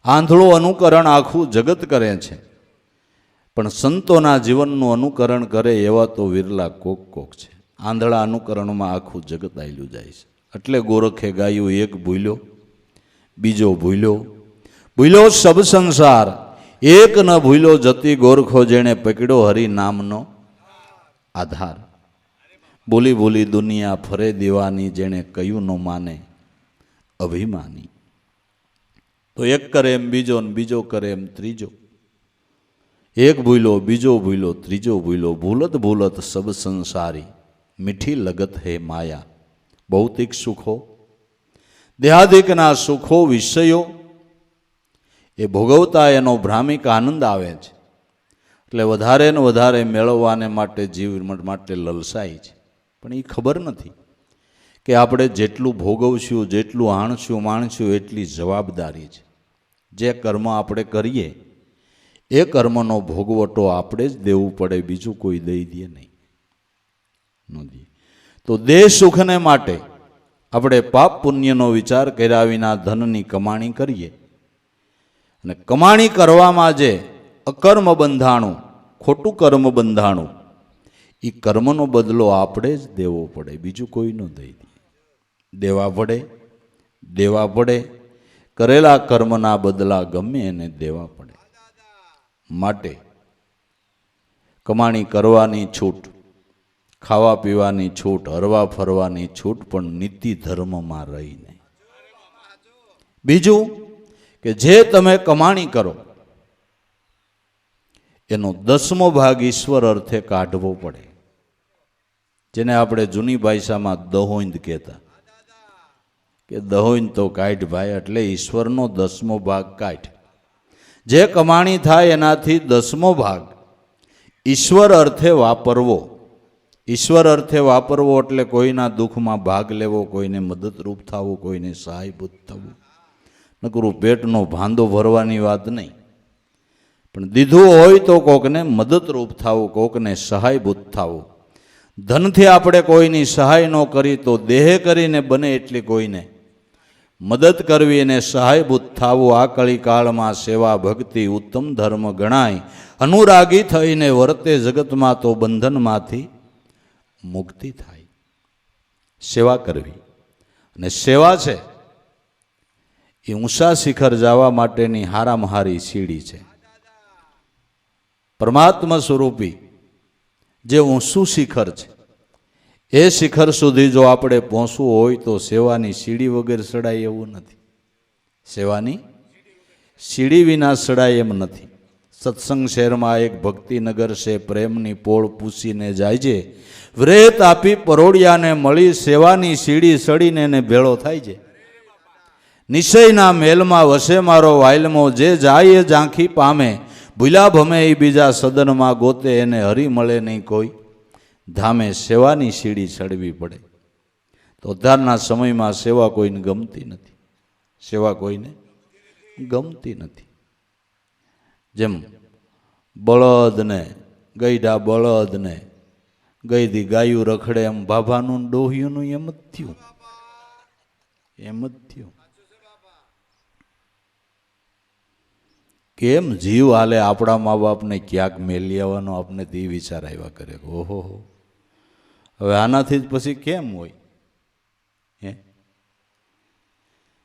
આંધળો અનુકરણ આખું જગત કરે છે, પણ સંતોના જીવનનું અનુકરણ કરે એવા તો વિરલા કોક કોક છે. આંધળા અનુકરણમાં આખું જગત ચાલ્યું જાય છે. એટલે ગોરખે ગાયું, એક ભૂલ્યો બીજો ભૂલ્યો, ભૂલ્યો સબ સંસાર, એક ન ભૂલ્યો જતી ગોરખો, જેણે પકડ્યો હરિ નામનો આધાર. બોલી બોલી દુનિયા ફરે દેવાની, જેણે કહ્યું ન માને અભિમાની. તો એક કરે એમ બીજો ને બીજો કરે એમ ત્રીજો, એક ભૂલો બીજો ભૂલો ત્રીજો ભૂલો, ભૂલત ભૂલત સબ સંસારી, મીઠી લગત હે માયા. ભૌતિક સુખો, દેહાદિકના સુખો, વિષયો એ ભોગવતા એનો ભ્રામિક આનંદ આવે છે, એટલે વધારે ને વધારે મેળવવાને માટે જીવ માટે લલસાય છે. પણ એ ખબર નથી કે આપણે જેટલું ભોગવશું, જેટલું આણશું માણશું, એટલી જવાબદારી છે. જે કર્મ આપણે કરીએ એ કર્મનો ભોગવટો આપણે જ દેવું પડે, બીજું કોઈ દઈ દે નહીં. તો દેહ સુખને માટે આપણે પાપ પુણ્યનો વિચાર કર્યા વિના ધનની કમાણી કરીએ, અને કમાણી કરવામાં જે અકર્મ બંધાણું, ખોટું કર્મ બંધાણું, એ કર્મનો બદલો આપણે જ દેવો પડે, બીજું કોઈ ન દઈ દે. દેવા પડે, કરેલા કર્મના બદલા ગમે એને દેવા પડે. માટે કમાણી કરવાની છૂટ, ખાવા પીવાની છૂટ, હરવા ફરવાની છૂટ, પણ નીતિ ધર્મમાં રહીને. બીજું કે જે તમે કમાણી કરો એનો 10મો ભાગ ઈશ્વર અર્થે કાઢવો પડે, જેને આપણે જૂની ભાષામાં દહોઈંદ કહેતા, કે દહોઈંદ તો કાઢ ભાઈ, એટલે ઈશ્વરનો 10મો ભાગ કાઢ. જે કમાણી થાય એનાથી 10મો ભાગ ઈશ્વર અર્થે વાપરવો. ઈશ્વર અર્થે વાપરવો એટલે કોઈના દુઃખમાં ભાગ લેવો, કોઈને મદદરૂપ થવું, કોઈને સહાયભૂત થવું. નકરું પેટનો ભાંડો ભરવાની વાત નહીં, પણ દીધું હોય તો કોકને મદદરૂપ થવું, કોકને સહાયભૂત થવું. ધનથી આપણે કોઈની સહાય ન કરી તો દેહ કરીને બને એટલી કોઈને મદદ કરવી અને સહાયભૂત થવું. આ કળી કાળમાં સેવા ભક્તિ ઉત્તમ ધર્મ ગણાય. અનુરાગી થઈને વર્તે જગતમાં તો બંધનમાંથી મુક્તિ થાય. સેવા કરવી, અને સેવા છે એ ઊંચા શિખર જવા માટેની હારામાં હારી સીડી છે. પરમાત્મા સ્વરૂપી જે ઊંચું શિખર છે, એ શિખર સુધી જો આપણે પહોંચવું હોય તો સેવાની સીડી વગર ચડાય એવું નથી. સેવાની સીડી વિના ચડાય એમ નથી. સત્સંગ શહેરમાં એક ભક્તિનગર છે, પ્રેમની પોળ પૂછીને જાય છે, વ્રેત આપી પરોડિયાને મળી, સેવાની સીડી ચડીને એને ભેળો થાય છે. નિશ્ચયના મેલમાં વસે મારો વાયલમો, જે જાય એ ઝાંખી પામે, ભૂલા ભમે એ બીજા સદનમાં ગોતે, એને હરી મળે નહીં કોઈ ધામે. સેવાની સીડી ચડવી પડે. તો અત્યારના સમયમાં સેવા કોઈને ગમતી નથી. સેવા કોઈને ગમતી નથી. જેમ બળદને ગઈઢા બળદને ગઈધી ગાયું રખડે, એમ ભાભાનું ડોહિયુંનું એમ જ થયું. કેમ જીવ હાલે આપણા મા બાપને ક્યાંક મેલી આવવાનો આપણે તે વિચાર આવ્યા કરે. ઓહો, હવે આનાથી જ પછી કેમ હોય? હે,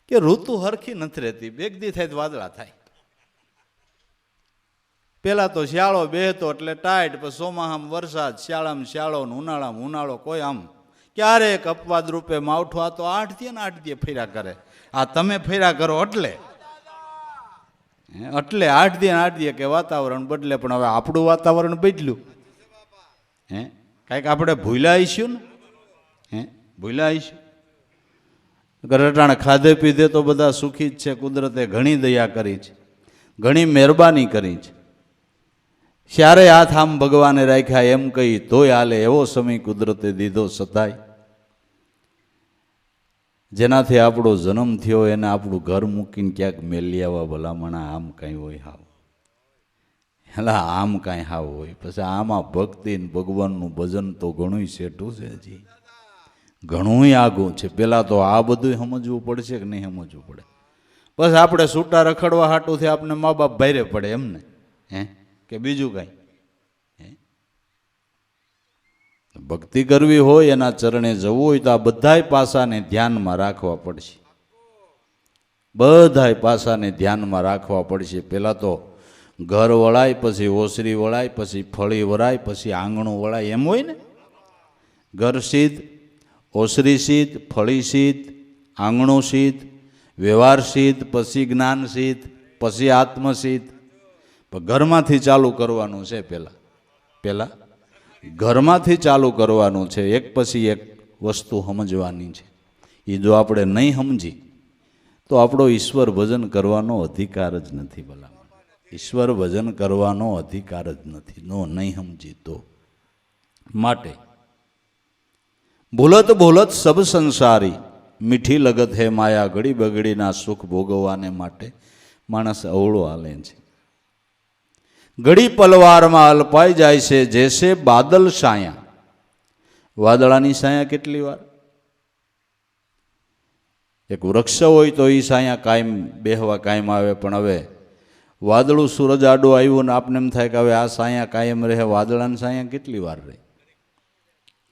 કે ઋતુ હરખી નથી રહેતી, બેગદી થાય તો વાદળા થાય. પેલા તો શિયાળો બેહતો એટલે ટાઈટ, પછી ચોમાસામાં વરસાદ, શિયાળામાં શિયાળો, ઉનાળામાં ઉનાળો. કોઈ આમ ક્યારેક અપવાદ રૂપે માવઠું. આ તો 8 દી ને 8 દી ફર્યા કરે. આ તમે ફર્યા કરો એટલે 8 દી 8 દી કે વાતાવરણ બદલે. પણ હવે આપણું વાતાવરણ બદલ્યું. હે, કાંઈક આપણે ભૂલા આવીશું ને. હે, ભૂલા આવીશું. રટાણ ખાધે પીધે તો બધા સુખી જ છે. કુદરતે ઘણી દયા કરી છે, ઘણી મહેરબાની કરી છે. ક્યારે હાથ આમ ભગવાને રાખ્યા એમ કહી તોય હાલે એવો સમય કુદરતે દીધો. સતાય જેનાથી આપણો જન્મ થયો એને આપણું ઘર મૂકીને ક્યાંક મેલી આવવા ભલામણા આમ કાંઈ હોય હાવ. એલા આમ કાંઈ હાવ હોય. પછી આમાં ભક્તિ ને ભગવાનનું ભજન તો ઘણું સેઠું છે, હજી ઘણું આગું છે. પેલા તો આ બધું સમજવું પડશે કે નહીં સમજવું પડે. બસ આપણે છૂટા રખડવા હાટુંથી આપણે મા બાપ ભારે પડે એમને. હે, કે બીજું કાંઈ? ભક્તિ કરવી હોય, એના ચરણે જવું હોય તો આ બધાય પાસાને ધ્યાનમાં રાખવા પડશે. બધાય પાસાને ધ્યાનમાં રાખવા પડશે. પહેલાં તો ઘર વળાય, પછી ઓસરી વળાય, પછી ફળી વળાય, પછી આંગણું વળાય, એમ હોય ને. ઘર સિદ્ધ, ઓસરી સિદ્ધ, ફળી સિદ્ધ, આંગણું સિદ્ધ, વ્યવહાર સિદ્ધ, પછી જ્ઞાન સિદ્ધ, પછી આત્મસિદ્ધ. પણ ઘરમાંથી ચાલુ કરવાનું છે. પહેલાં ઘરમાંથી ચાલુ કરવાનું છે. એક પછી એક વસ્તુ સમજવાની છે. એ જો આપણે નહીં સમજી તો આપણો ઈશ્વર ભજન કરવાનો અધિકાર જ નથી. ભલા ઈશ્વર ભજન કરવાનો અધિકાર જ નથી નહીં સમજી તો. માટે ભૂલત ભૂલત સબ સંસારી, મીઠી લગત હે માયા, ઘડી બગડીના સુખ ભોગવવાને માટે માણસ અવળો હાલે છે. ઘડી પલવારમાં અલ્પાઈ જાય છે, જેસે બાદલ સાયા. વાદળાની સાયા કેટલી વાર? એક વૃક્ષ હોય તો એ સાયા કાયમ બેહવા કાયમ આવે, પણ હવે વાદળું સૂરજ આડું આવ્યું ને આપને એમ થાય કે હવે આ સાયા કાયમ રહે. વાદળાની સાયા કેટલી વાર રહે?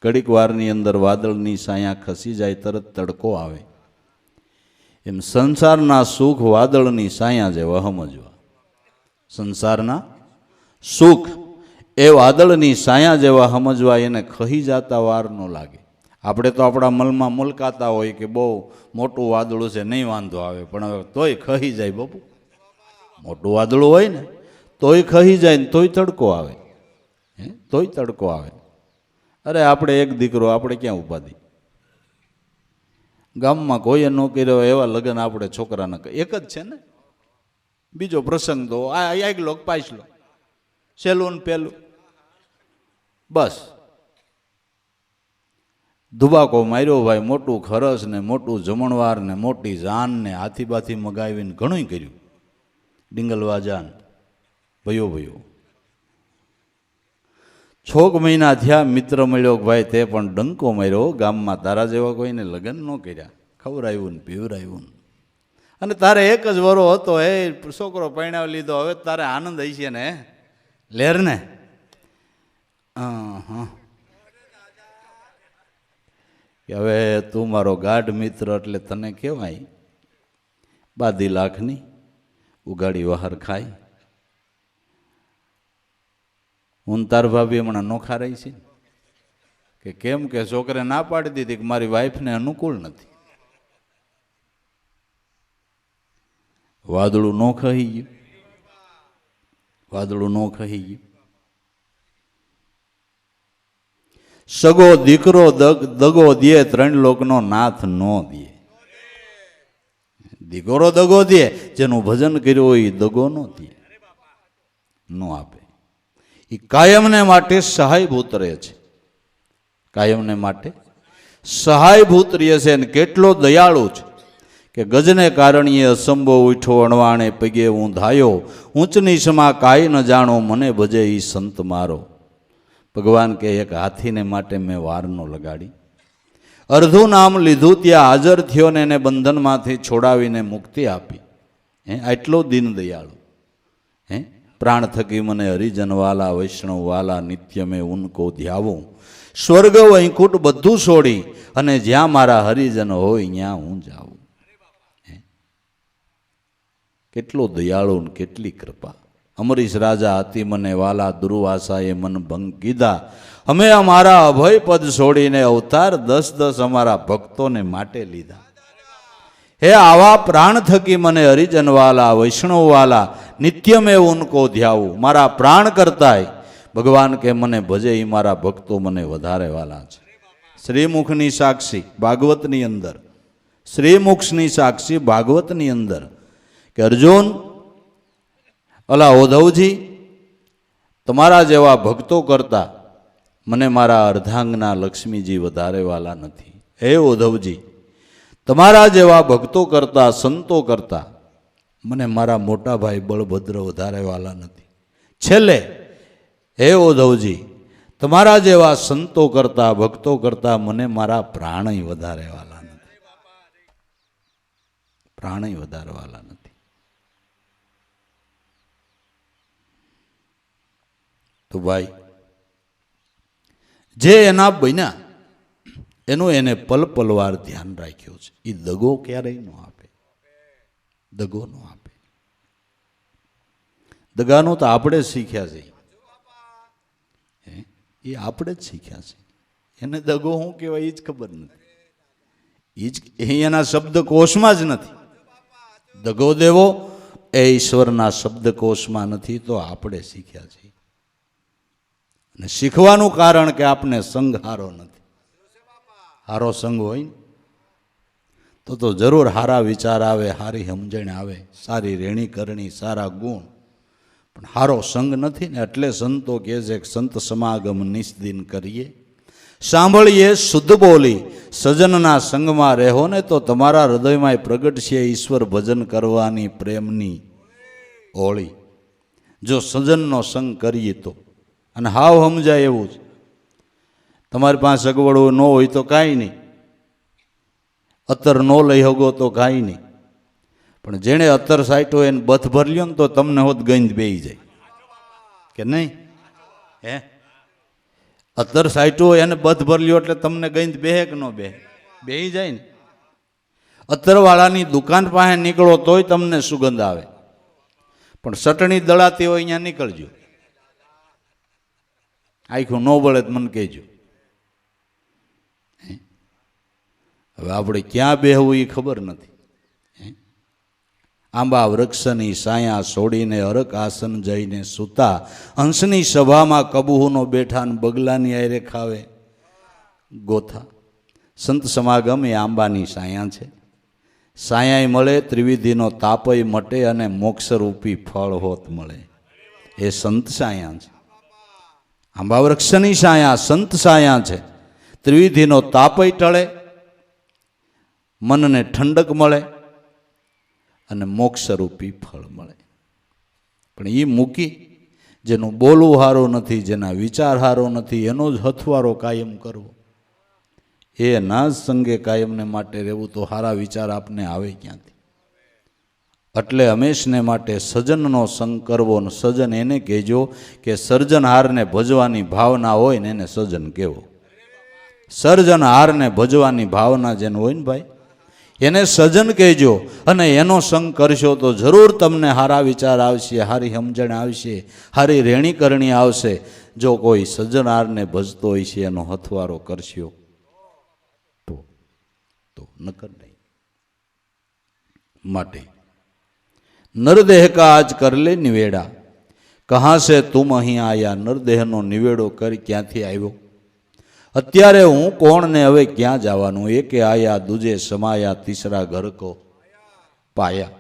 ઘડીક વારની અંદર વાદળની સાયા ખસી જાય, તરત તડકો આવે. એમ સંસારના સુખ વાદળની સાયા જેવા સમજવા. સંસારના સુખ એ વાદળની સાયા જેવા સમજવા. એને ખહી જતા વાર ન લાગે. આપણે તો આપણા મલમાં મુલકાતા હોય કે બહુ મોટું વાદળું છે, નહીં વાંધો આવે, પણ હવે તોય ખહી જાય. બાપુ મોટું વાદળું હોય ને તોય ખહી જાય ને તોય તડકો આવે. તોય તડકો આવે. અરે આપણે એક દીકરો, આપણે ક્યાં ઉપાધિ? ગામમાં કોઈએ ન કર્યો એવા લગ્ન આપણે છોકરાના એક જ છે ને. બીજો પ્રસંગ તો આગલો પાછલો, સહેલું ને પહેલું, બસ ધુબાકો માર્યો ભાઈ. મોટું ખરસ ને મોટું જમણવાર ને મોટી જાન ને હાથી બાથી મગાવીને ઘણું કર્યું. ડિંગલવા જાન ભયો 6 મહિના થયા, મિત્ર મળ્યો ભાઈ તે પણ ડંકો માર્યો. ગામમાં તારા જેવા કોઈને લગ્ન ન કર્યા, ખવડાવ્યું ને પીવડાવ્યું. અને તારે એક જ વરો હતો, એ છોકરો પરણાવી લીધો, હવે તારે આનંદ હશે ને લેર ને. હવે તું મારો ગાઢ મિત્ર એટલે તને કહેવાય 22 લાખની ઉગાડી વહાર ખાય. હું તાર ભાભી હમણાં નોખા રહી છે કે કેમ કે છોકરે ના પાડી દીધી કે મારી વાઈફને અનુકૂળ નથી. વાદળું ન ખહી ગયું, વાદળું ન ખહી ગયું. સગો દીકરો દગો દે, 3 લોકનો નાથ ન દે. દીકરો દગો દે, જેનું ભજન કર્યું હોય એ દગો ન દે, ન આપે. એ કાયમને માટે સહાયભૂત રહે છે. કાયમને માટે સહાયભૂત રહે છે. અને કેટલો દયાળુ છે કે ગજને કારણીએ અસંભો ઉઠો, અણવાણે પગે હું ધાયો, ઊંચ નીચમાં કાંઈ ન જાણો, મને ભજે ઈ સંત મારો. ભગવાન કે એક હાથીને માટે મેં વાર ન લગાડી, અર્ધું નામ લીધું ત્યાં હાજર થયો ને એને બંધનમાંથી છોડાવીને મુક્તિ આપી. આટલો દીન દયાળુ. પ્રાણ થકી મને હરિજન વાલા, વૈષ્ણવ વાલા, નિત્ય મેં ઉનકો ધ્યાવું. સ્વર્ગ વૈકુંઠ બધું છોડી અને જ્યાં મારા હરિજન હોય ત્યાં હું જાઉં. કેટલો દયાળુ ને કેટલી કૃપા. અમરીશ રાજા અતિ મને વાલા, દુર્વાસાએ મન ભંગ કીધા. અમે અમારા અભય પદ છોડીને અવતાર 10 અમારા ભક્તોને માટે લીધા. હે આવા પ્રાણ થકી મને હરિજન વાલા, વૈષ્ણવ વાલા, નિત્ય મેં ઉનકો ધ્યાવું. મારા પ્રાણ કરતાય ભગવાન કે મને ભજે એ મારા ભક્તો મને વધારે વાલા છે. શ્રીમુખની સાક્ષી ભાગવતની અંદર, શ્રીમુખની સાક્ષી ભાગવતની અંદર કે અર્જુન, અલા ઉદ્ધવજી, તમારા જેવા ભક્તો કરતા મને મારા અર્ધાંગના લક્ષ્મીજી વધારે વાલા નથી. હે ઉદ્ધવજી, તમારા જેવા ભક્તો કરતા, સંતો કરતા મને મારા મોટા ભાઈ બળભદ્ર વધારે વાલા નથી. છેલ્લે હે ઉદ્ધવજી, તમારા જેવા સંતો કરતા, ભક્તો કરતા મને મારા પ્રાણય વધારે વાલા નથી. પ્રાણય વધારે વાલા નથી. તો ભાઈ જે એના બન્યા એનું એને પલ પલવાર ધ્યાન રાખ્યું છે. એ દગો ક્યારેય ન આપે, દગો ન આપે. દગાનું તો આપણે જ શીખ્યા છે, એ આપણે જ શીખ્યા છે. એને દગો શું કહેવાય એ જ ખબર નથી. એ એના શબ્દકોશમાં જ નથી. દગો દેવો એ ઈશ્વરના શબ્દકોશમાં નથી, તો આપણે શીખ્યા છીએ. અને શીખવાનું કારણ કે આપને સંગ હારો નથી. હારો સંગ હોય ને તો જરૂર હારા વિચાર આવે, હારી સમજણ આવે, સારી રેણી કરણી, સારા ગુણ. પણ હારો સંગ નથી ને એટલે સંતો કહે છે કે સંત સમાગમ નિસ્દિન કરીએ, સાંભળીએ શુદ્ધ બોલી, સજનના સંગમાં રહો ને તો તમારા હૃદયમાં પ્રગટ છે ઈશ્વર ભજન કરવાની પ્રેમની હોળી. જો સજનનો સંગ કરીએ તો. અને હાવ સમજાય એવું જ. તમારી પાસે સગવડો ન હોય તો કાંઈ નહીં, અત્તર ન લઈ શકો તો કાંઈ નહીં, પણ જેણે અત્તર સાઈટો એને બથ ભરલ્યો ને તો તમને હોત ગંધ બેહી જાય કે નહીં? હે, અત્તર સાઈટો એને બથ ભરલ્યો એટલે તમને ગંધ બેહે કે ન બેહે? બેહી જાય ને. અત્તરવાળાની દુકાન પાસે નીકળો તોય તમને સુગંધ આવે, પણ ચટણી દળાતી હોય અહીંયા નીકળજો, આખું ન બળે તો મને કહેજો. હવે આપણે ક્યાં બેહવું એ ખબર નથી. આંબા વૃક્ષની સાયા છોડીને અરક આસન જઈને સૂતા, હંસની સભામાં કબૂહનો બેઠા ને બગલાની આયરે ખાવે ગોથા. સંત સમાગમ એ આંબાની સાયા છે. સાયાય મળે, ત્રિવિધિનો તાપય મટે અને મોક્ષરૂપી ફળ હોત મળે. એ સંત સાયા છે. આંબા વૃક્ષની સાયા સંત સાયા છે. ત્રિવિધિનો તાપય ટળે, મનને ઠંડક મળે અને મોક્ષરૂપી ફળ મળે. પણ એ મૂકી જેનું બોલવું સારું નથી, જેના વિચાર સારો નથી, એનો જ હથવારો કાયમ કરવો, એના જ સંગે કાયમને માટે રહેવું, તો સારા વિચાર આપને આવે ક્યાંથી? એટલે હંમેશને માટે સજનનો સંગ કરવો. ને સજન એને કહેજો કે સર્જનહારને ભજવાની ભાવના હોય ને એને સજન કહેવો. સર્જનહારને ભજવાની ભાવના જેને હોય ને ભાઈ, એને સજન કહેજો. અને એનો સંગ કરશો તો જરૂર તમને સારા વિચાર આવશે, સારી સમજણ આવશે, સારી રેણી કરણી આવશે. જો કોઈ સજનહારને ભજતો હોય છે એનો હથવારો કરશો તો નકર નહીં. માટે નરદેહ કા આજ કર લે નિવેડા, કહા સે તુમ અહીં આયા. નરદેહનો નિવેડો કરી ક્યાંથી આવ્યો? અત્યારે હું કોણ ને હવે ક્યાં જવાનું? એકે આયા દૂજે સમાયા, તીસરા ઘર કો પાયા.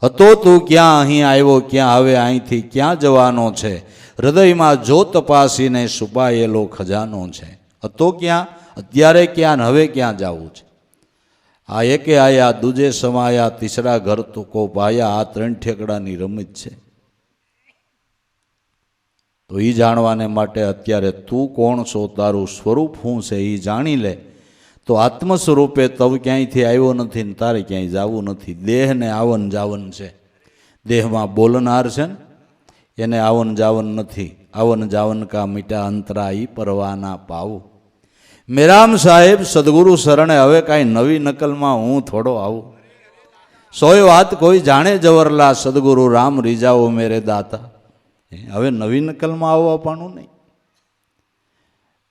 હતો તું ક્યાં અહીં આવ્યો, ક્યાં હવે અહીંથી ક્યાં જવાનો છે? હૃદયમાં જો તપાસીને છુપાયેલો ખજાનો છે. હતો ક્યાં, અત્યારે ક્યાં, હવે ક્યાં જવું છે? આ એકે આયા દૂજે સમાયા, તીસરા ઘર તો કો પાયા. આ ત્રણ ઠેકડાની રમત છે. તો એ જાણવાને માટે અત્યારે તું કોણ છો, તારું સ્વરૂપ શું છે એ જાણી લે. તો આત્મ સ્વરૂપે તવ ક્યાંયથી આવ્યો નથી ને તારે ક્યાંય જવું નથી. દેહને આવન જાવન છે. દેહમાં બોલનાર છે ને એને આવન જાવન નથી. આવન જાવન કા મીઠા અંતરા ઈ પરવાના પાવું. મેરામ સાહેબ સદગુરુ શરણે હવે કાંઈ નવી નકલમાં હું થોડો આવું. સોય વાત કોઈ જાણે જવરલા, સદગુરુ રામ રીજાઓ મેરે દાતા. હવે નવી નકલમાં આવવા પાનું નહીં.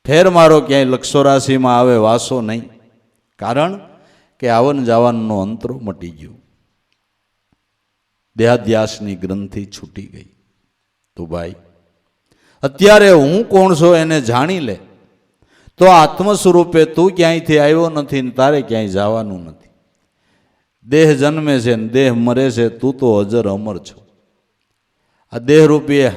ફેર મારો ક્યાંય લક્ષોરાશીમાં આવે વાસો નહીં. કારણ કે આવન જાવનનો અંતરો મટી ગયો, દેહાધ્યાસની ગ્રંથિ છૂટી ગઈ. તો ભાઈ અત્યારે હું કોણ છું એને જાણી લે. તો આત્મ સ્વરૂપે તું ક્યાંયથી આવ્યો નથી ને તારે ક્યાંય જવાનું નથી. દેહ જન્મે છે ને દેહ મરે છે, તું તો અજર અમર છો. આ દેહરૂપી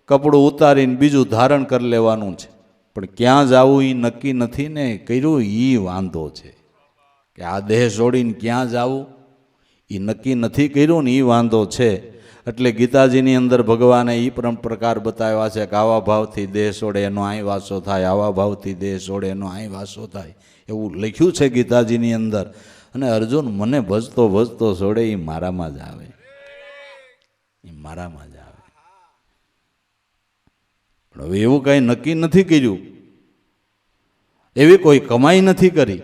કપડું ઉતારીને બીજું ધારણ કરી લેવાનું છે, પણ ક્યાં જવું એ નક્કી નથી ને કર્યું. એ વાંધો છે કે આ દેહ છોડીને ક્યાં જવું એ નક્કી નથી કર્યું ને એ વાંધો છે. એટલે ગીતાજીની અંદર ભગવાને એ પણ પ્રકાર બતાવ્યા છે કે આવા ભાવથી દેહ છોડે એનો અહીં વાસો થાય, આવા ભાવથી દેહ છોડે એનો અહીં વાસો થાય, એવું લખ્યું છે ગીતાજીની અંદર. અને અર્જુન મને ભજતો ભજતો છોડે એ મારામાં જ આવે, એ મારામાં જ આવે. પણ હવે એવું કંઈ નક્કી નથી કર્યું, એવી કોઈ કમાઈ નથી કરી.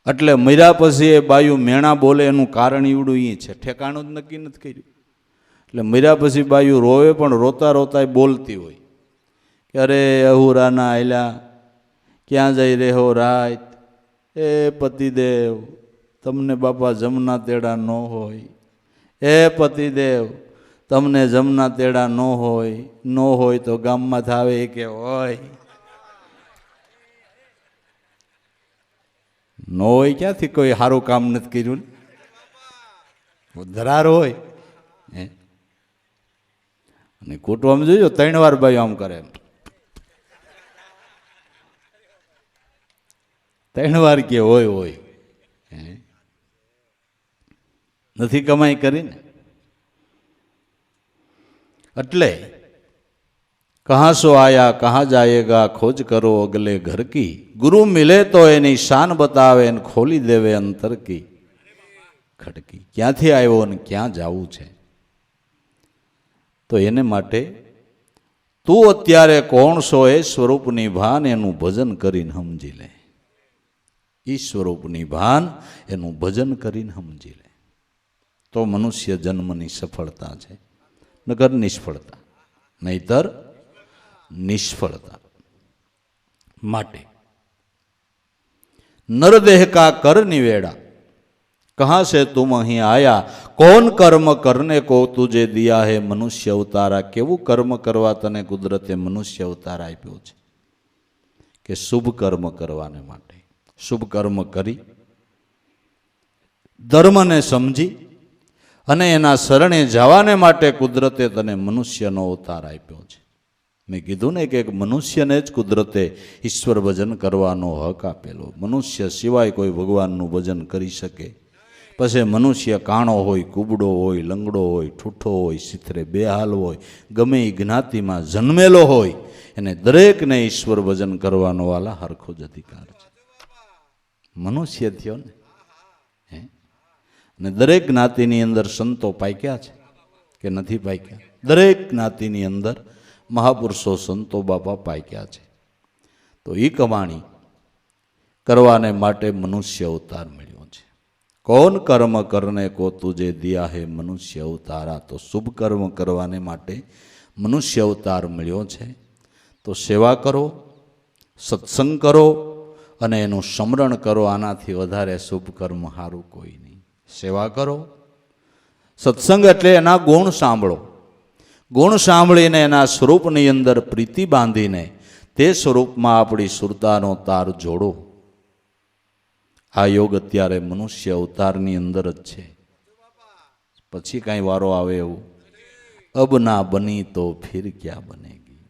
એટલે મર્યા પછી એ બાયું મેણા બોલે એનું કારણ ઈવડું એ છે, ઠેકાણું જ નક્કી નથી કર્યું. એટલે મર્યા પછી બાયું રોવે પણ રોતા રોતા બોલતી હોય કે અરે અહુરાના આયલા ક્યાં જઈ રહ્યો રાત? એ પતિદેવ, તમને બાપા જમના તેડા ન હોય. એ પતિદેવ, તમને જમના તેડા ન હોય તો ગામમાં થાવે કે હોય ન હોય? ક્યાંથી કોઈ સારું કામ નથી કર્યું? ધરાર હોય. અને કુટુંબ જોજો 3 વાર ભાઈ આમ કરે, 3 વાર કે હોય નથી કમાઈ કરીને. એટલે કહાં સો આયા કહાં જાયેગા, ખોજ કરો અગલે ઘર કી. ગુરુ મિલે તો એની શાન બતાવે ને ખોલી દેવે અંતર કી ખડકી. ક્યાંથી આવ્યો ને ક્યાં જવું છે, તો એને માટે તું અત્યારે કોણ છો એ સ્વરૂપની ભાન એનું ભજન કરીને સમજી લે. એ સ્વરૂપની ભાન એનું ભજન કરીને સમજી લે તો મનુષ્ય જન્મની સફળતા છે, નગર નિષ્ફળતા, નહીતર નિષ્ફળતા. માટે નરદેહ કા કર નિવેડા, कहाँ से तुम અહીં आया, कौन कर्म करने को तुझे दिया है मनुष्य अवतारा. केवुं कर्म करवा तने कुदरते मनुष्य अवतार आप्यो छे કે શુભ કર્મ કરવાને માટે. શુભ કર્મ કરી ધર્મને સમજી અને એના શરણે જવાને માટે કુદરતે તને મનુષ્યનો અવતાર આપ્યો છે. મેં કીધું ને કે એક મનુષ્યને જ કુદરતે ઈશ્વર ભજન કરવાનો હક આપેલો. મનુષ્ય સિવાય કોઈ ભગવાનનું ભજન કરી શકે? પછી મનુષ્ય કાણો હોય, કુબડો હોય, લંગડો હોય, ઠૂઠો હોય, સિથરે બેહાલ હોય, ગમે એ જ્ઞાતિમાં જન્મેલો હોય, એને દરેકને ઈશ્વર ભજન કરવાનો વાલા હરખો જ અધિકાર છે. મનુષ્ય થયો ને અને દરેક જ્ઞાતિની અંદર સંતો પાક્યા છે કે નથી પાક્યા? દરેક જ્ઞાતિની અંદર મહાપુરુષો સંતો બાપા પાક્યા છે. તો એ કમાણી કરવાને માટે મનુષ્ય અવતાર મળ્યો છે. कौन कर्म करने को तुझे दिया है मनुष्य अवतारा. तो शुभ कर्म करवाने માટે મનુષ્ય અવતાર મળ્યો છે. તો સેવા કરો, સત્સંગ કરો અને એનું સ્મરણ કરો. આનાથી વધારે શુભ કર્મ સારું કોઈ નહીં. સેવા કરો, સત્સંગ એટલે એના ગુણ સાંભળો. ગુણ સાંભળીને એના સ્વરૂપની અંદર પ્રીતિ બાંધીને તે સ્વરૂપમાં આપણી સુરતાનો તાર જોડો. આ યોગ અત્યારે મનુષ્ય અવતારની અંદર જ છે. પછી કાંઈ વારો આવે એવું? અબ ના બની તો ફિર ક્યાં બનેગી.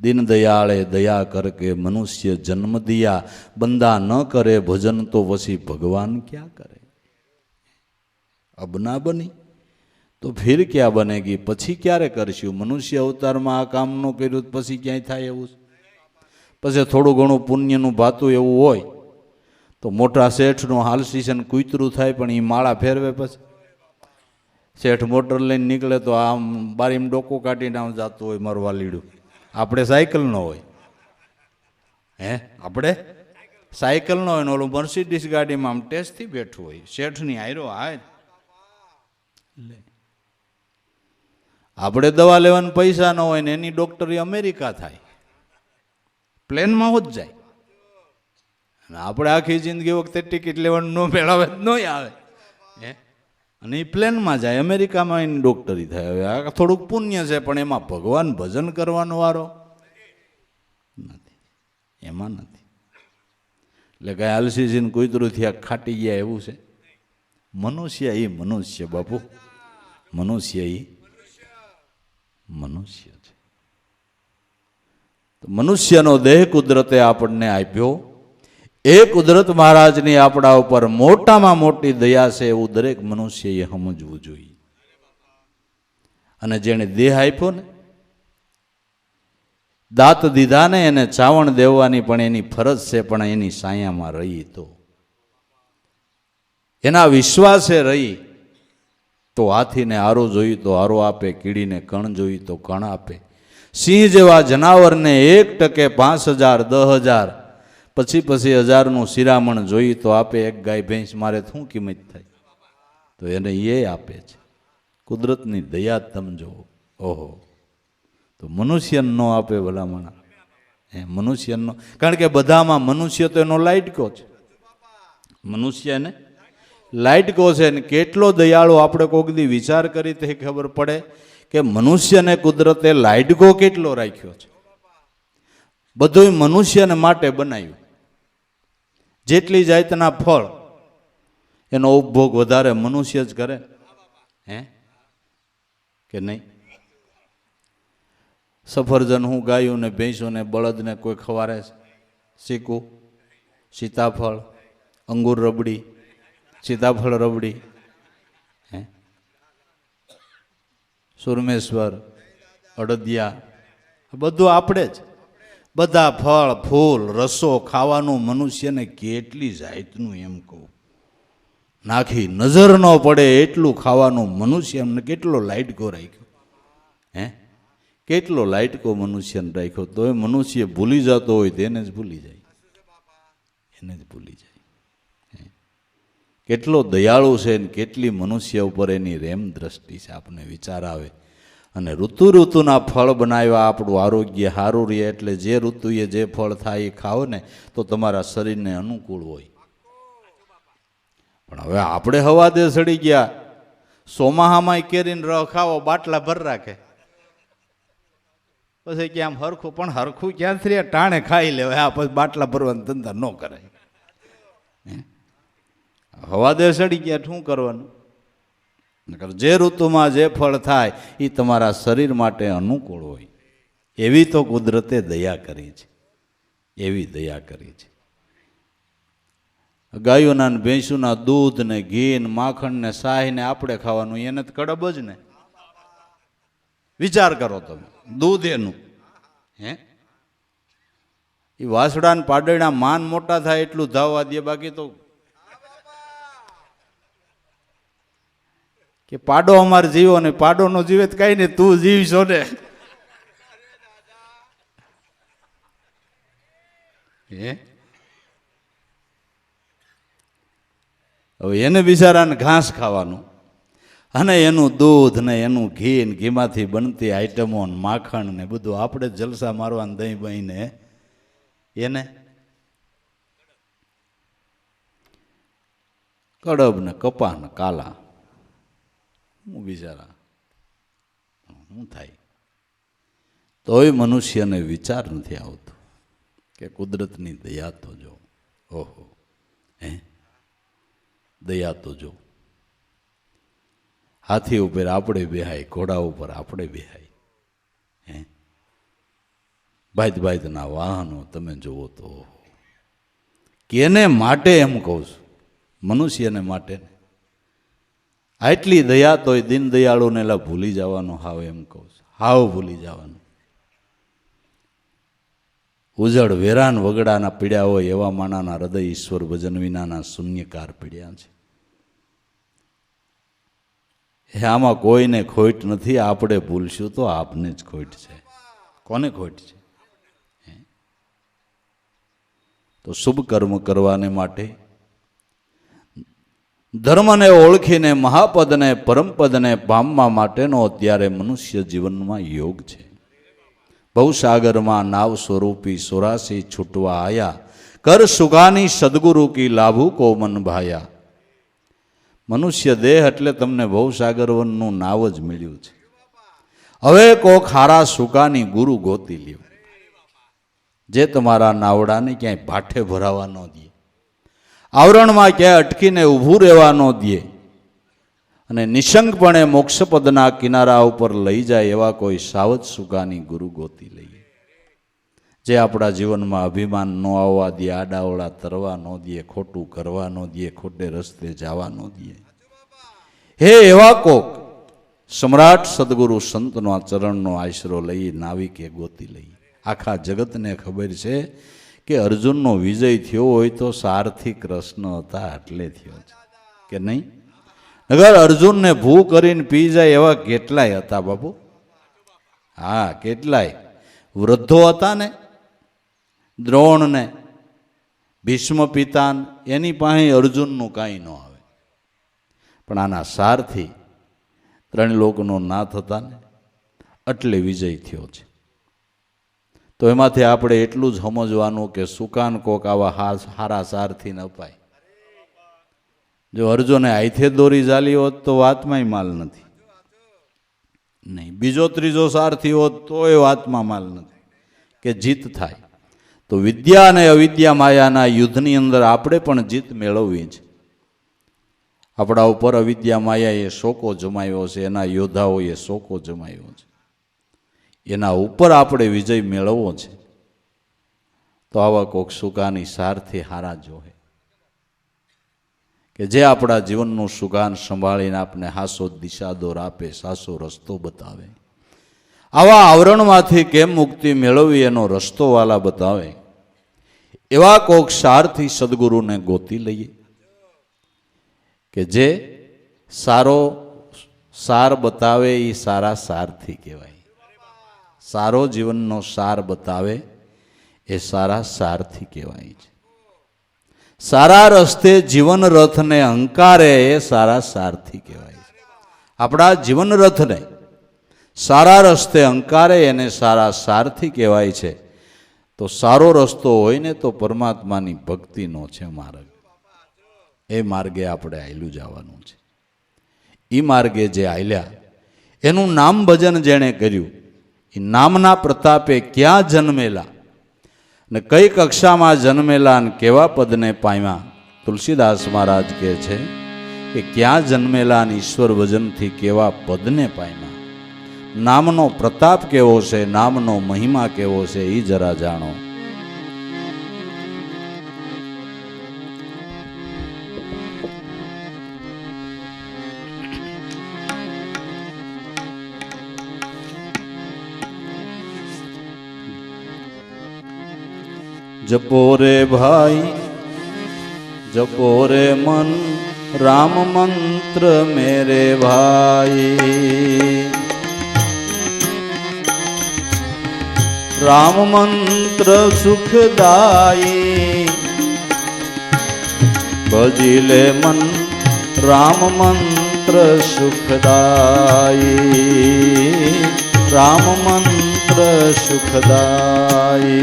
દીન દયાળે દયા કરકે મનુષ્ય જન્મ દિયા, બંદા ન કરે ભજન તો પછી ભગવાન ક્યાં કરે. અબ ના બની તો ફિર ક્યાં બનેગી. પછી ક્યારે કરશું? મનુષ્ય અવતારમાં આ કામ ન કર્યું પછી ક્યાંય થાય એવું? પછી થોડું ઘણું પુણ્યનું ભાતું એવું હોય તો મોટા શેઠનું હાલ સીઝન કૂતરું થાય, પણ એ માળા ફેરવે. પછી શેઠ મોટર લઈને નીકળે તો આમ બારીમાં ડોકો કાઢીને આમ જતું હોય મરવા લીડું. આપણે સાયકલ ન હોય, આપણે સાયકલ ન હોય ને ઓલું મર્સિડીસ ગાડીમાં આમ ટેસ્ટથી બેઠું હોય, શેઠની હાયરો હાય. આપણે દવા લેવાના પૈસા ન હોય ને એની ડોક્ટરી અમેરિકા થાય, પ્લેનમાં હોત જાય. આપણે આખી જિંદગી વખતે ટિકિટ લેવાનું ન મેળવે ન આવે અને એ પ્લેનમાં જાય, અમેરિકામાં એની ડોક્ટરી થાય. હવે આ થોડુંક પુણ્ય છે, પણ એમાં ભગવાન ભજન કરવાનો વારો નથી, એમાં નથી. એટલે કાંઈ આલસીજીને કૂતરું થયા ખાટી ગયા એવું છે? મનુષ્ય એ મનુષ્ય બાપુ, મનુષ્ય એ મનુષ્ય છે. તો મનુષ્યનો દેહ કુદરતે આપણને આપ્યો. એ કુદરત મહારાજની આપણા ઉપર મોટામાં મોટી દયા છે એવું દરેક મનુષ્યએ સમજવું જોઈએ. અને જેણે દેહ આપ્યો ને, દાંત દીધા ને, એને ચાવણ દેવાની પણ એની ફરજ છે, પણ એની સાયામાં રહી તો, એના વિશ્વાસે રહી તો હાથીને આરો જોઈ તો આરો આપે, કીડીને કણ જોઈ તો કણ આપે. સિંહ જેવા જનાવરને 1% 5000 10,000 પછી 1000નું શિરામણ જોઈ તો આપે. એક ગાય ભેંસ મારે શું કિંમત થાય? તો એને એ આપે છે. કુદરતની દયા તમે જુઓ. ઓહો, તો મનુષ્યને ન આપે ભલામણ? મનુષ્યનો, કારણ કે બધામાં મનુષ્ય તો એનો લાઈટકો છે, મનુષ્યને લાઈટકો છે ને કેટલો દયાળુ. આપણે કોઈક દી વિચાર કરી તો ખબર પડે કે મનુષ્યને કુદરતે લાઈટકો કેટલો રાખ્યો છે. બધું મનુષ્યને માટે બનાવ્યું. જેટલી જાતના ફળ એનો ઉપભોગ વધારે મનુષ્ય જ કરે, કે નહીં? સફરજન હું ગાયું ને ભેંસું ને બળદ ને કોઈ ખવારે છે? ચીકુ, સીતાફળ, અંગુર રબડી, સીતાફળ રબડી, સુરમેશ્વર, અડદિયા, બધું આપણે જ. બધા ફળ ફૂલ રસો ખાવાનું મનુષ્યને કેટલી જાતનું એમ કહું નાખી નજર ન પડે એટલું ખાવાનું મનુષ્ય એમને કેટલો લાઈટકો રાખ્યો, કેટલો લાઈટકો મનુષ્યને રાખ્યો. તો એ મનુષ્ય ભૂલી જતો હોય તેને જ ભૂલી જાય, એને જ ભૂલી જાય. કેટલો દયાળુ છે ને કેટલી મનુષ્ય ઉપર એની રેમ દ્રષ્ટિ છે, આપણને વિચાર આવે. અને ઋતુ ઋતુના ફળ બનાવ્યા, આપણું આરોગ્ય સારું રહે. એટલે જે ઋતુએ જે ફળ થાય એ ખાઓ ને તો તમારા શરીરને અનુકૂળ હોય. પણ હવે આપણે હવા દે સડી ગયા, ચોમાહામાં કેરીને રહ ખાવો બાટલા ભર રાખે, પછી કે આમ હરખું, પણ હરખું ક્યાંથી ટાણે ખાઈ લેવાય, આ પછી બાટલા ભરવાના ધંધા ન કરાય. હવા દે સડી ગયા શું કરવાનું? જે ઋતુમાં જે ફળ થાય એ તમારા શરીર માટે અનુકૂળ હોય. એવી તો કુદરતે દયા કરી છે, એવી દયા કરી છે. ગાયોના ને ભેંસુના દૂધ ને ઘી ને માખણ ને શાહી ને આપણે ખાવાનું, એને તો કડબ જ ને. વિચાર કરો તમે, દૂધ એનું, એ વાસડા ને પાડેડા માન મોટા થાય એટલું ધાવવા દે, બાકી તો કે પાડો અમારે જીવો ને પાડો નો જીવે કઈ ને તું જીવશો ને. હવે એને બિચારાને ઘાસ ખાવાનું અને એનું દૂધ ને એનું ઘી ને ઘીમાંથી બનતી આઈટમો ને માખણ ને બધું આપણે જલસા મારવાનું દહીં બહીને એને કડબ ને કપા ને કાલા. હું બિચારા શું થાય? તોય મનુષ્યને વિચાર નથી આવતો કે કુદરતની દયા તો જો, ઓહો, દયા તો જો. હાથી ઉપર આપણે બેહાય, ઘોડા ઉપર આપણે બેહાય, ભાત ભાતના વાહનો તમે જુઓ તો કેને માટે એમ કહું છું, મનુષ્યને માટે. આટલી દયા તોય દીન દયાળુને એલા ભૂલી જવાનું, હાવ એમ કહું છું, હાવ ભૂલી જવાનું. ઉજળ વેરાન વગડાના પીડ્યા હોય એવા માણાના હૃદય ઈશ્વર ભજન વિનાના શૂન્યકાર પીડ્યા છે. આમાં કોઈને ખોટ નથી, આપણે ભૂલશું તો આપને જ ખોટ છે. કોને ખોટ છે? તો શુભ કર્મ કરવાને માટે, ધર્મને ઓળખીને મહાપદને પરમપદને પામવા માટેનો અત્યારે મનુષ્ય જીવનમાં યોગ છે. ભવસાગરમાં નાવ સ્વરૂપી સોરાસી છૂટવા આયા, કર સુગાની સદગુરુ કી લાભુ કો મન ભાયા. મનુષ્ય દેહ એટલે તમને ભવસાગરવનનું નાવ જ મળ્યું છે. હવે કોક હારા સુકાની ગુરુ ગોતી લ્યો, જે તમારા નાવડાને ક્યાંય ભાઠે ભરાવા ન દે, આવરણમાં ક્યાંય અટકીને ઊભું રહેવા ન દે, અને નિશંકપણે મોક્ષપદના કિનારા ઉપર લઈ જાય એવા કોઈ સાવધ સુકાની ગુરુ ગોતી લઈએ, જે આપણા જીવનમાં અભિમાન ન આવવા દે, આડાવડા તરવા ન દે, ખોટું કરવા ન દે, ખોટે રસ્તે જવા ન દે. હે એવા કોક સમ્રાટ સદગુરુ સંતનો આ ચરણનો આશરો લઈ નાવિકે ગોતી લઈ. આખા જગતને ખબર છે કે અર્જુનનો વિજય થયો હોય તો સારથી કૃષ્ણ હતા એટલે થયો છે, કે નહીં? અગર અર્જુનને ભૂ કરીને પી જાય એવા કેટલાય હતા બાપુ. હા, કેટલાય વૃદ્ધો હતા ને, દ્રોણ ને ભીષ્મ પિતાન, એની પાસે અર્જુનનું કાંઈ ન આવે. પણ આના સારથી ત્રણ લોકનો નાથ હતા ને, એટલે વિજય થયો છે. તો એમાંથી આપણે એટલું જ સમજવાનું કે સુકાન કોક આવા હારા સારથી ન પાય. જો અર્જુને હાથે દોરી ચાલી હોત તો વાતમાંય માલ નથી, નહીં બીજો ત્રીજો સારથી હોત તો એ વાતમાં માલ નથી કે જીત થાય. તો વિદ્યા અને અવિદ્યા માયાના યુદ્ધની અંદર આપણે પણ જીત મેળવવી છે. આપણા ઉપર અવિદ્યા માયાએ શોકો જમાવ્યો છે, એના યોદ્ધાઓએ શોકો જમાવ્યો છે, એના ઉપર આપણે વિજય મેળવવો છે. તો આવા કોક સુકાની સારથી હારા જોહે કે જે આપણા જીવનનું સુગાન સંભાળીને આપને હાસો દિશા દોર આપે, સાસો રસ્તો બતાવે. આવા આવરણમાંથી કેમ મુક્તિ મેળવવી એનો રસ્તો વાલા બતાવે. એવા કોક સારથી સદગુરુને ગોતી લઈએ કે જે સારો સાર બતાવે એ સારા સારથી કહેવાય. સારો જીવનનો સાર બતાવે એ સારા સારથી કહેવાય છે. સારા રસ્તે જીવન રથને અંકારે એ સારા સારથી કહેવાય છે. આપણા જીવન રથને સારા રસ્તે અંકારે એને સારા સારથી કહેવાય છે. તો સારો રસ્તો હોય ને તો પરમાત્માની ભક્તિનો છે માર્ગ. એ માર્ગે આપણે હાલ્યું જવાનું છે. એ માર્ગે જે હાલ્યા એનું નામ ભજન જેણે કર્યું એ નામના પ્રતાપે ક્યાં જન્મેલા ને કઈ કક્ષામાં જન્મેલા ને કેવા પદને પામ્યા. તુલસીદાસ મહારાજ કહે છે કે ક્યાં જન્મેલા ને ઈશ્વર ભજનથી કેવા પદને પામ્યા. નામનો પ્રતાપ કેવો છે, નામનો મહિમા કેવો છે એ જરા જાણો. जपो रे भाई जपो रे मन राम मंत्र मेरे भाई. राम मंत्र सुखदाई भजिले मन राम मंत्र सुखदाई. राम मंत्र सुखदाई.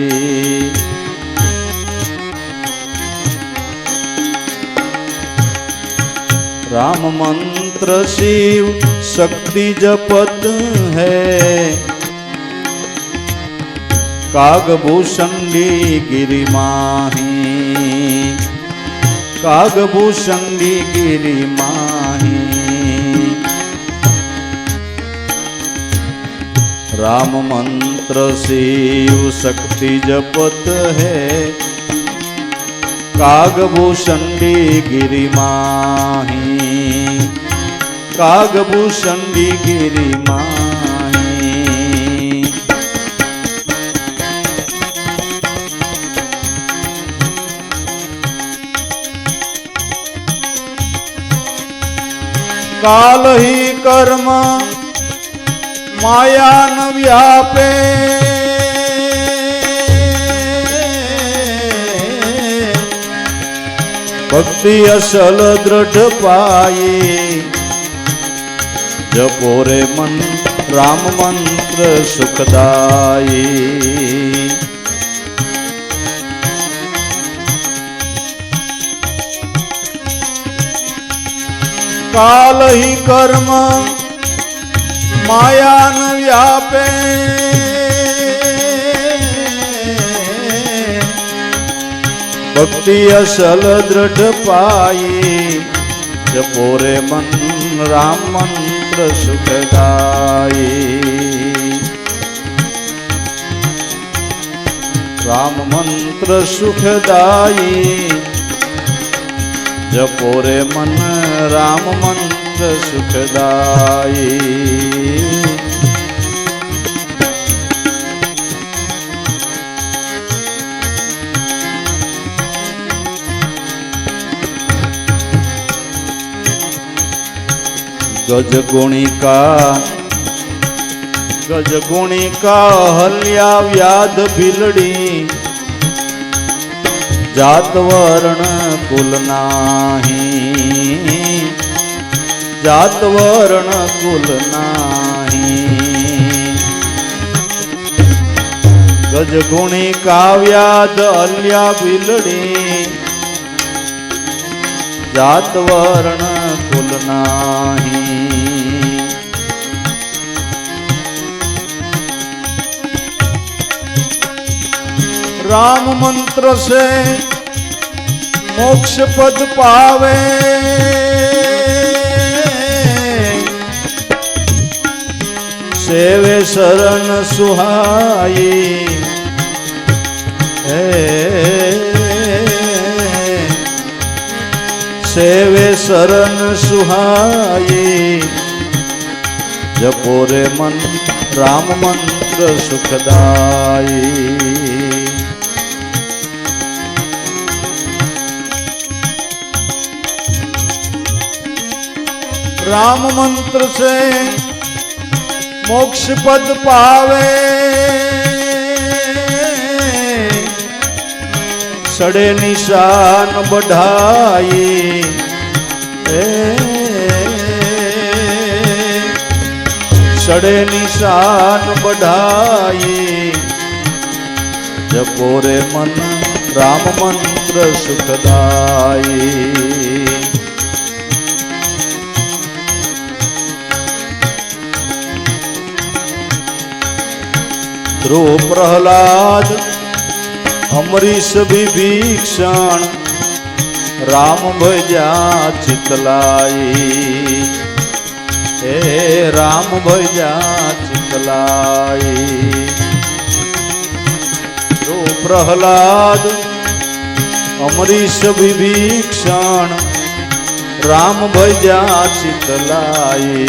राम मंत्र शिव शक्ति जपत है. कागभूषणी गिरि माही. कागभूषणी गिरि माही. राम मंत्र शिव शक्ति जपत है. कागभूषणी गिरि माही. कागभूषणी गिरि माही. काल ही कर्म माया न व्यापे. भक्ति असल दृढ़ पाई. जपो रे मन राम मंत्र सुखदाई. काल ही कर्म माया न व्यापे. भक्ति असल दृढ़ पाई. जपो रे मन राम मंत्र सुखदाई. राम मंत्र सुखदाई. जपो रे मन राम मंत्र सुखदाई. गजगुणिका हल्या व्याध भिलड़ी. जात वर्ण कुल नाही. जात वर्ण कुल नाही. सजगुणी काव्याद अल्या बिलड़ी जात वर्ण कुल नाही। राम मंत्र से मोक्ष पद पावे, सेवे शरण सुहाई। सेवे शरण सुहाई, जपो रे मन राम मंत्र सुखदाई। राम मंत्र से मोक्ष पद पावे, सड़े निशान बढ़ाई। सड़े निशान बढ़ाई, जपो रे मन राम मंत्र सुखदाई। ध्रुव प्रहलाद अमरीश विभीषण, राम भजा चितलाई। हे राम भजा चितलाई। ध्रुव प्रहलाद अमरीश विभीषण, राम भजा चितलाई।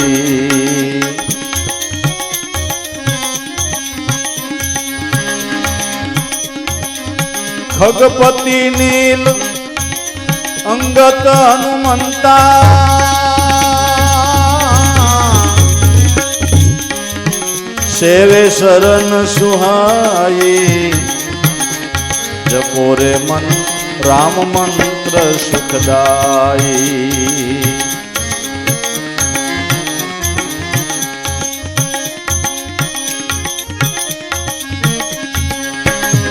खगपति नील अंगत हनुमंता, सेवे शरण सुहाई। जपो रे मन राम मंत्र सुखदाई।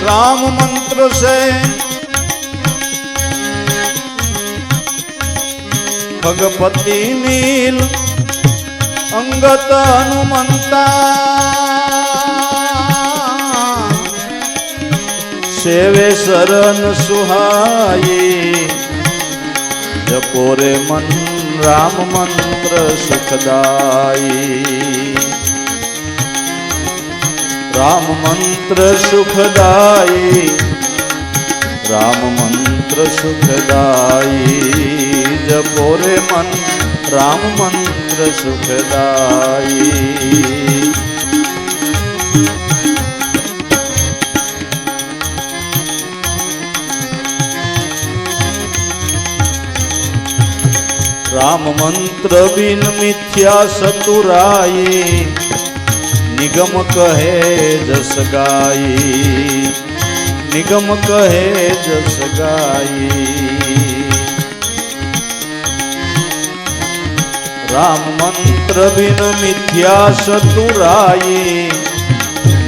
राम मंत्र से खगपति नील अंगत हनुमंता, सेवे शरण सुहाई। जपो रे मन राम मंत्र सुखदाई। राम मंत्र सुखदाई, राम मंत्र सुखदाई। जपो रे मन राम मंत्र सुखदाई। राम मंत्र बिन मिथ्या सतुराई, निगम कहे जस गाई। निगम कहे जस गाई। राम मंत्र बिन मिथ्या सतुराई,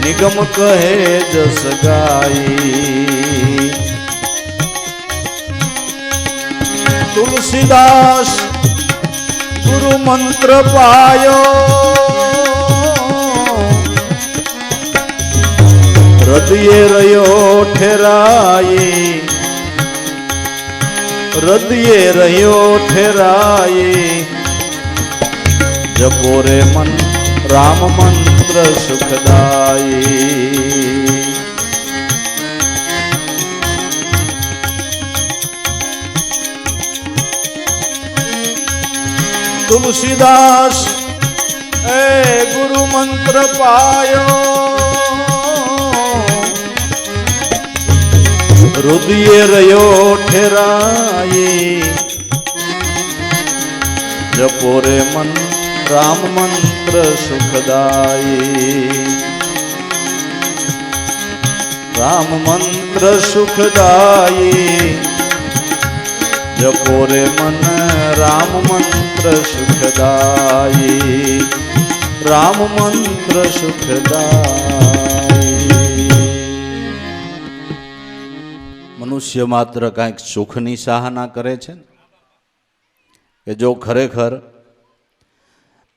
निगम कहे जस गाई। तुलसीदास गुरु मंत्र पायो, हृदय रयो ठेराई। हृदय रयो ठेराई। जपो रे मन राम मंत्र सुखदाई। तुलसीदास ए गुरु मंत्र पायो, हृदय रयो ठेराई। जपो रे मन राम मंत्र सुखदाई। राम मंत्र सुखदाई। जपो रे मन राम मंत्र सुखदाई। राम मंत्र सुखदाई। મનુષ્ય માત્ર કાંઈક સુખની સાહના કરે છે ને, કે જો ખરેખર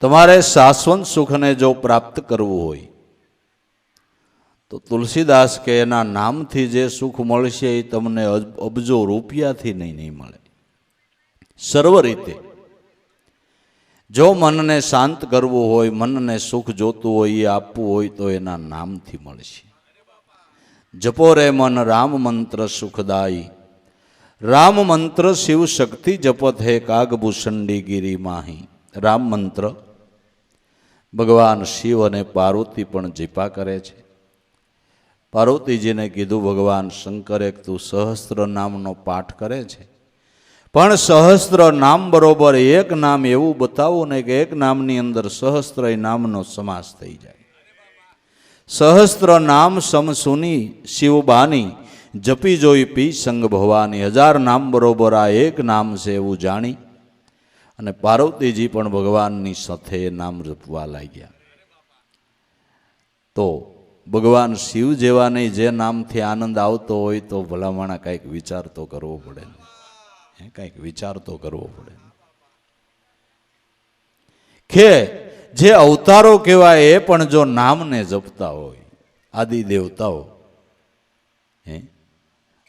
તમારે શાશ્વત સુખને જો પ્રાપ્ત કરવું હોય તો તુલસીદાસ કે એના નામથી જે સુખ મળશે એ તમને અબજો રૂપિયાથી નહીં મળે. સર્વ રીતે જો મનને શાંત કરવું હોય, મનને સુખ જોતું હોય, એ આપવું હોય તો એના નામથી મળશે. જપો રે મન રામ મંત્ર સુખદાયી, રામ મંત્ર શિવ શક્તિ જપત હે કાગભૂષંડી ગિરી માહી. રામ મંત્ર ભગવાન શિવ અને પાર્વતી પણ જપા કરે છે. પાર્વતીજીને કીધું ભગવાન શંકરે તું સહસ્ત્ર નામનો પાઠ કરે છે, પણ સહસ્ત્ર નામ બરોબર એક નામ એવું બતાવું ને કે એક નામની અંદર સહસ્ત્ર નામનો સમાસ થઈ જાય. સહસ્ત્ર નામ સમસુની શિવબાની, જપી જોઈ પી સંગ ભવાની. 1000 નામ બરોબર આ એક નામ છે એવું જાણી અને પાર્વતીજી પણ ભગવાનની સાથે નામ જપવા લાગ્યા. તો ભગવાન શિવ જેવાને જે નામથી આનંદ આવતો હોય તો ભલામણા કંઈક વિચાર તો કરવો પડે, કંઈક વિચાર તો કરવો પડે. કે જે અવતારો કહેવાય એ પણ જો નામને જપતા હોય, આદિ દેવતાઓ,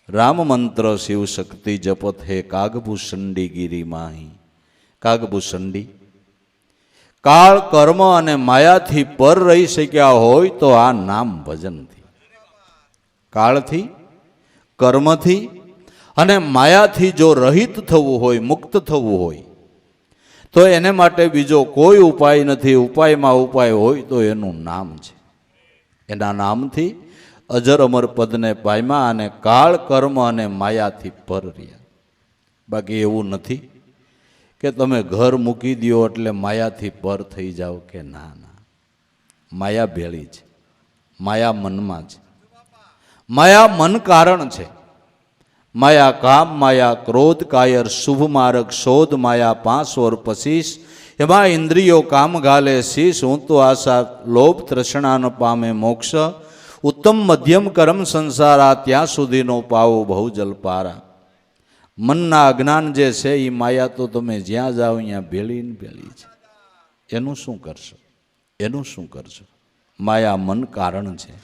રામ મંત્ર શિવ શક્તિ જપત હે કાગભૂષંડી ગિરી માહી. કાગભૂષંડી કાળ કર્મ અને માયાથી પર રહી શક્યા હોય તો આ નામ ભજનથી, કાળથી, કર્મથી અને માયાથી જો રહિત થવું હોય, મુક્ત થવું હોય તો એને માટે બીજો કોઈ ઉપાય નથી. ઉપાયમાં ઉપાય હોય તો એનું નામ છે. એના નામથી અજર અમર પદને પામ્યા અને કાળ કર્મ અને માયાથી પર રહ્યા. બાકી એવું નથી કે તમે ઘર મૂકી દો એટલે માયાથી પર થઈ જાઓ, કે ના ના, માયા ભેળી છે. માયા મનમાં છે. માયા મન કારણ છે. માયા કામ, માયા ક્રોધ, કાયર શુભ માર્ગ શોધ, માયા 5 ઓર 25. એમાં ઇન્દ્રિયો કામ ગાલે શીશ, હું તો આશા લોભ તૃષ્ણા ન પામે મોક્ષ. ઉત્તમ મધ્યમ કર્મ સંસારા, ત્યાં સુધીનો પાવો બહુ જલપારા. મનના અજ્ઞાન જે છે એ માયા તો તમે જ્યાં જાઓ ત્યાં ભેળી ને ભેળી છે. એનું શું કરશો? એનું શું કરશો? માયા મન કારણ છે.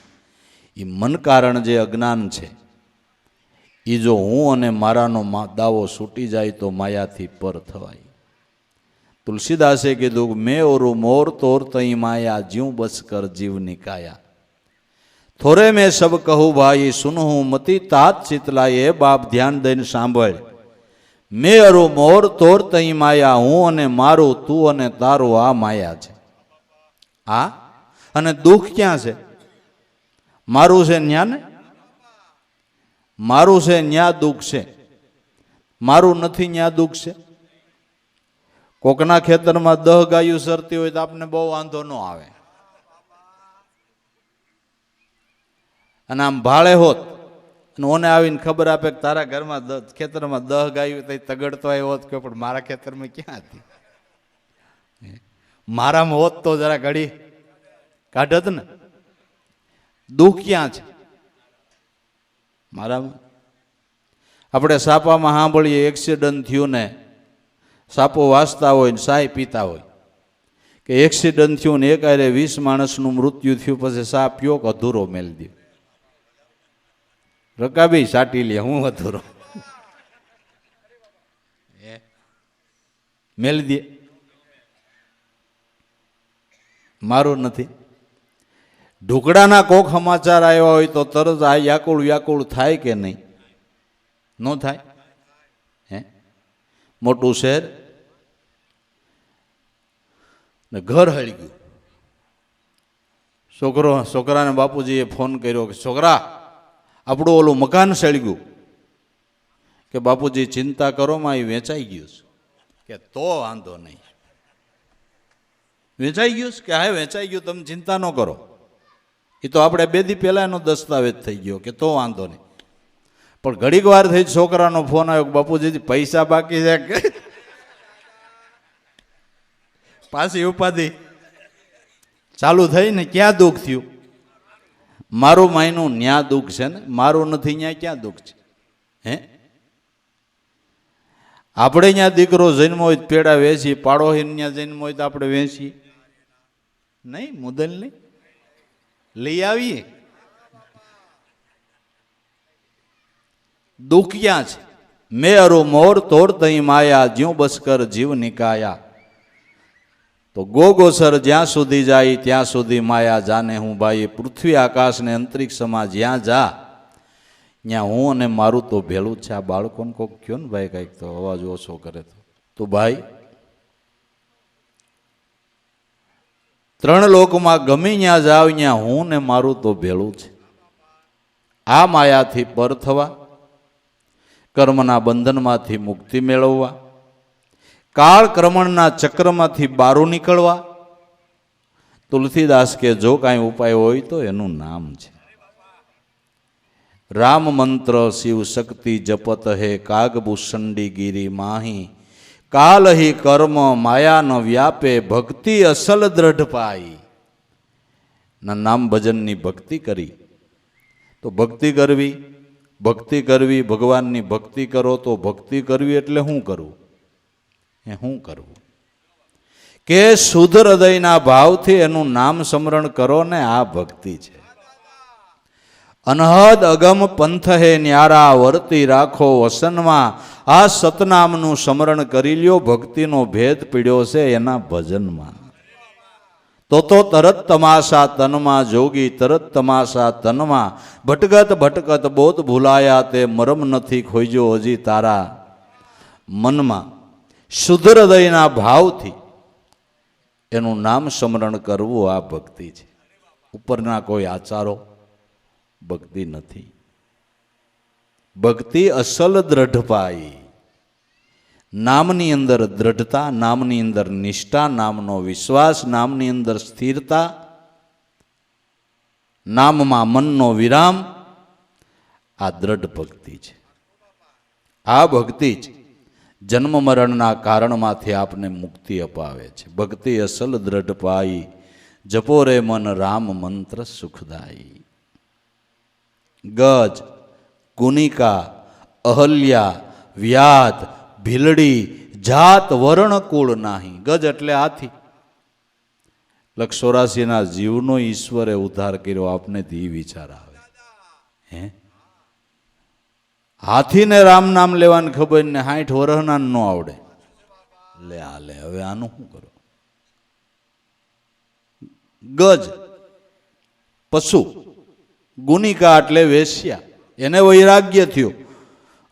એ મન કારણ જે અજ્ઞાન છે એ જો હું અને મારાનો દાવો છૂટી જાય તો માયાથી પર થવાય. તુલસીદાસે કીધું મેં ઓરું મોર તોર તઈ માયા, જ્યું બસ કર જીવની કાયા. થોરે મેં સબ કહું ભાઈ સુનહું મતી તાત ચિતલાય. એ બાપ ધ્યાન દઈને સાંભળ. મેં અરું મોર તોર તઈ માયા, હું અને મારું, તું અને તારું, આ માયા છે. આ અને દુઃખ ક્યાં છે? મારું છે ન્યા ને, મારું છે ન્યા દુઃખ છે. મારું નથી ન્યા દુઃખ છે. કોકના ખેતરમાં 10 ગાયું સરતી હોય તો આપને બહુ વાંધો ન આવે, અને આમ ભાળે હોત અને ઓને આવીને ખબર આપે કે તારા ઘરમાં ખેતરમાં 10 ગાયું તો તગડતો આવ્યો હોત, કે પણ મારા ખેતરમાં ક્યાં હતી? મારામાં હોત તો જરા ઘડી કાઢત ને. દુઃખ ક્યાં છે? મારામાં. આપણે સાપામાં સાંભળીએ એક્સિડન્ટ થયું ને સાપો વાંચતા હોય ને સાય પીતા હોય, કે એક્સિડન્ટ થયું ને એકારે 20 માણસનું મૃત્યુ થયું, પછી સા પીયો કે અધૂરો મેલ દે. રકાબી સાટી લે, હું અધૂરો મેલ દે, મારું નથી. ઢુકડાના કોક સમાચાર આવ્યા હોય તો તરત આ વ્યાકુળ વ્યાકુળ થાય કે નહીં? ન થાય. મોટું શહેર ને ઘર હળી ગયું. છોકરાને બાપુજીએ ફોન કર્યો કે છોકરા આપણું ઓલું મકાન સળી ગયું. કે બાપુજી ચિંતા કરો માં એ વેચાઈ ગયું છે. કે તો વાંધો નહીં. વેચાઈ ગયું કે હા વેચાઈ ગયું, તમે ચિંતા ન કરો, એ તો આપણે 2 દી પહેલા એનો દસ્તાવેજ થઈ ગયો, કે તો વાંધો નહીં. પણ ઘડીક વાર થઈ છોકરાનો ફોન આવ્યો, બાપુજી પૈસા બાકી છે કે પાછી ઉપાધિ ચાલુ થઈ ને. ક્યાં દુઃખ થયું? મારું માયનું ન્યા દુઃખ છે ને, મારું નથી ન્યા ક્યાં દુઃખ છે? હે આપણે ત્યાં દીકરો જન્મ હોય તો પેડા વેચી, પાડોશી ત્યાં જન્મ હોય તો આપણે વેચીએ નહીં, મુદલ નહીં લઈ આવીએ. દુઃખ ક્યાં છે? મેં અરુ મોર તોડ તઈ માયા, જ્યું બસકર જીવ નિકાયા. તો ગોગોસર જ્યાં સુધી જાય ત્યાં સુધી માયા જાને હું ભાઈ. પૃથ્વી આકાશ ને અંતરિક્ષમાં જ્યાં જા ત્યાં હું અને મારું તો ભેલું જ છે. આ બાળકોને કોક કયો ને ભાઈ કંઈક તો અવાજ ઓછો કરે તો ભાઈ ત્રણ લોકમાં ગમે ત્યાં જાવ ત્યાં હું ને મારું તો ભેલું છે. આ માયાથી પર થવા, કર્મના બંધનમાંથી મુક્તિ મેળવવા, કાળ ક્રમણના ચક્રમાંથી બારું નીકળવા. તુલસીદાસ કે જો કાંઈ ઉપાય હોય તો એનું નામ છે રામ મંત્ર. શિવ શક્તિ જપત હે કાગભૂષંડી ગીરી માહી. કાલ હિ કર્મ માયા ન વ્યાપે, ભક્તિ અસલ દ્રઢ પાઈ. ના નામ ભજનની ભક્તિ કરી તો ભક્તિ કરવી, ભક્તિ કરવી, ભગવાનની ભક્તિ કરો તો ભક્તિ કરવી એટલે શું કરવું? શું કરવું કે શુદ્ધ હૃદયના ભાવથી એનું નામ સ્મરણ કરો ને આ ભક્તિ છે. અનહદ અગમ પંથ હે ન્યારા, વર્તી રાખો વસનમાં. આ સતનામનું સ્મરણ કરી લ્યો, ભક્તિનો ભેદ પીડ્યો છે એના ભજનમાં. તો તરત તમાશા તનમાં જોગી, તરત તમાશા તનમાં. ભટકત ભટકત બોધ ભૂલાયા, તે મરમ નથી ખોઈજો હજી તારા મનમાં. શુદ્ધ હૃદયના ભાવથી એનું નામ સ્મરણ કરવું આ ભક્તિ છે. ઉપરના કોઈ આચારો ભક્તિ નથી. ભક્તિ અસલ દ્રઢ પાઈ. નામની અંદર દ્રઢતા, નામની અંદર નિષ્ઠા, નામનો વિશ્વાસ, નામની અંદર સ્થિરતા, નામમાં મનનો વિરામ, આ દ્રઢ ભક્તિ છે. આ ભક્તિ જ જન્મ મરણના કારણમાંથી આપને મુક્તિ અપાવે છે. ભક્તિ અસલ દ્રઢ પાઈ, જપો રે મન રામ મંત્ર સુખદાયી. ગજ, ગુનિકા, અહલ્યા, વ્યાધ, ભીલડી, જાત વર્ણ કુળ નાહી. ગજ એટલે હાથી. 184ના જીવનો ઈશ્વરે ઉદ્ધાર કર્યો. આપને ધી વિચાર આવે હે? હાથીને રામ નામ લેવાની ખબર ને 60 વર્ષના ન આવડે. લે હાલે હવે આનું શું કરો? ગજ પશુ, ગુનિકા એટલે વેશ્યા, એને વૈરાગ્ય થયું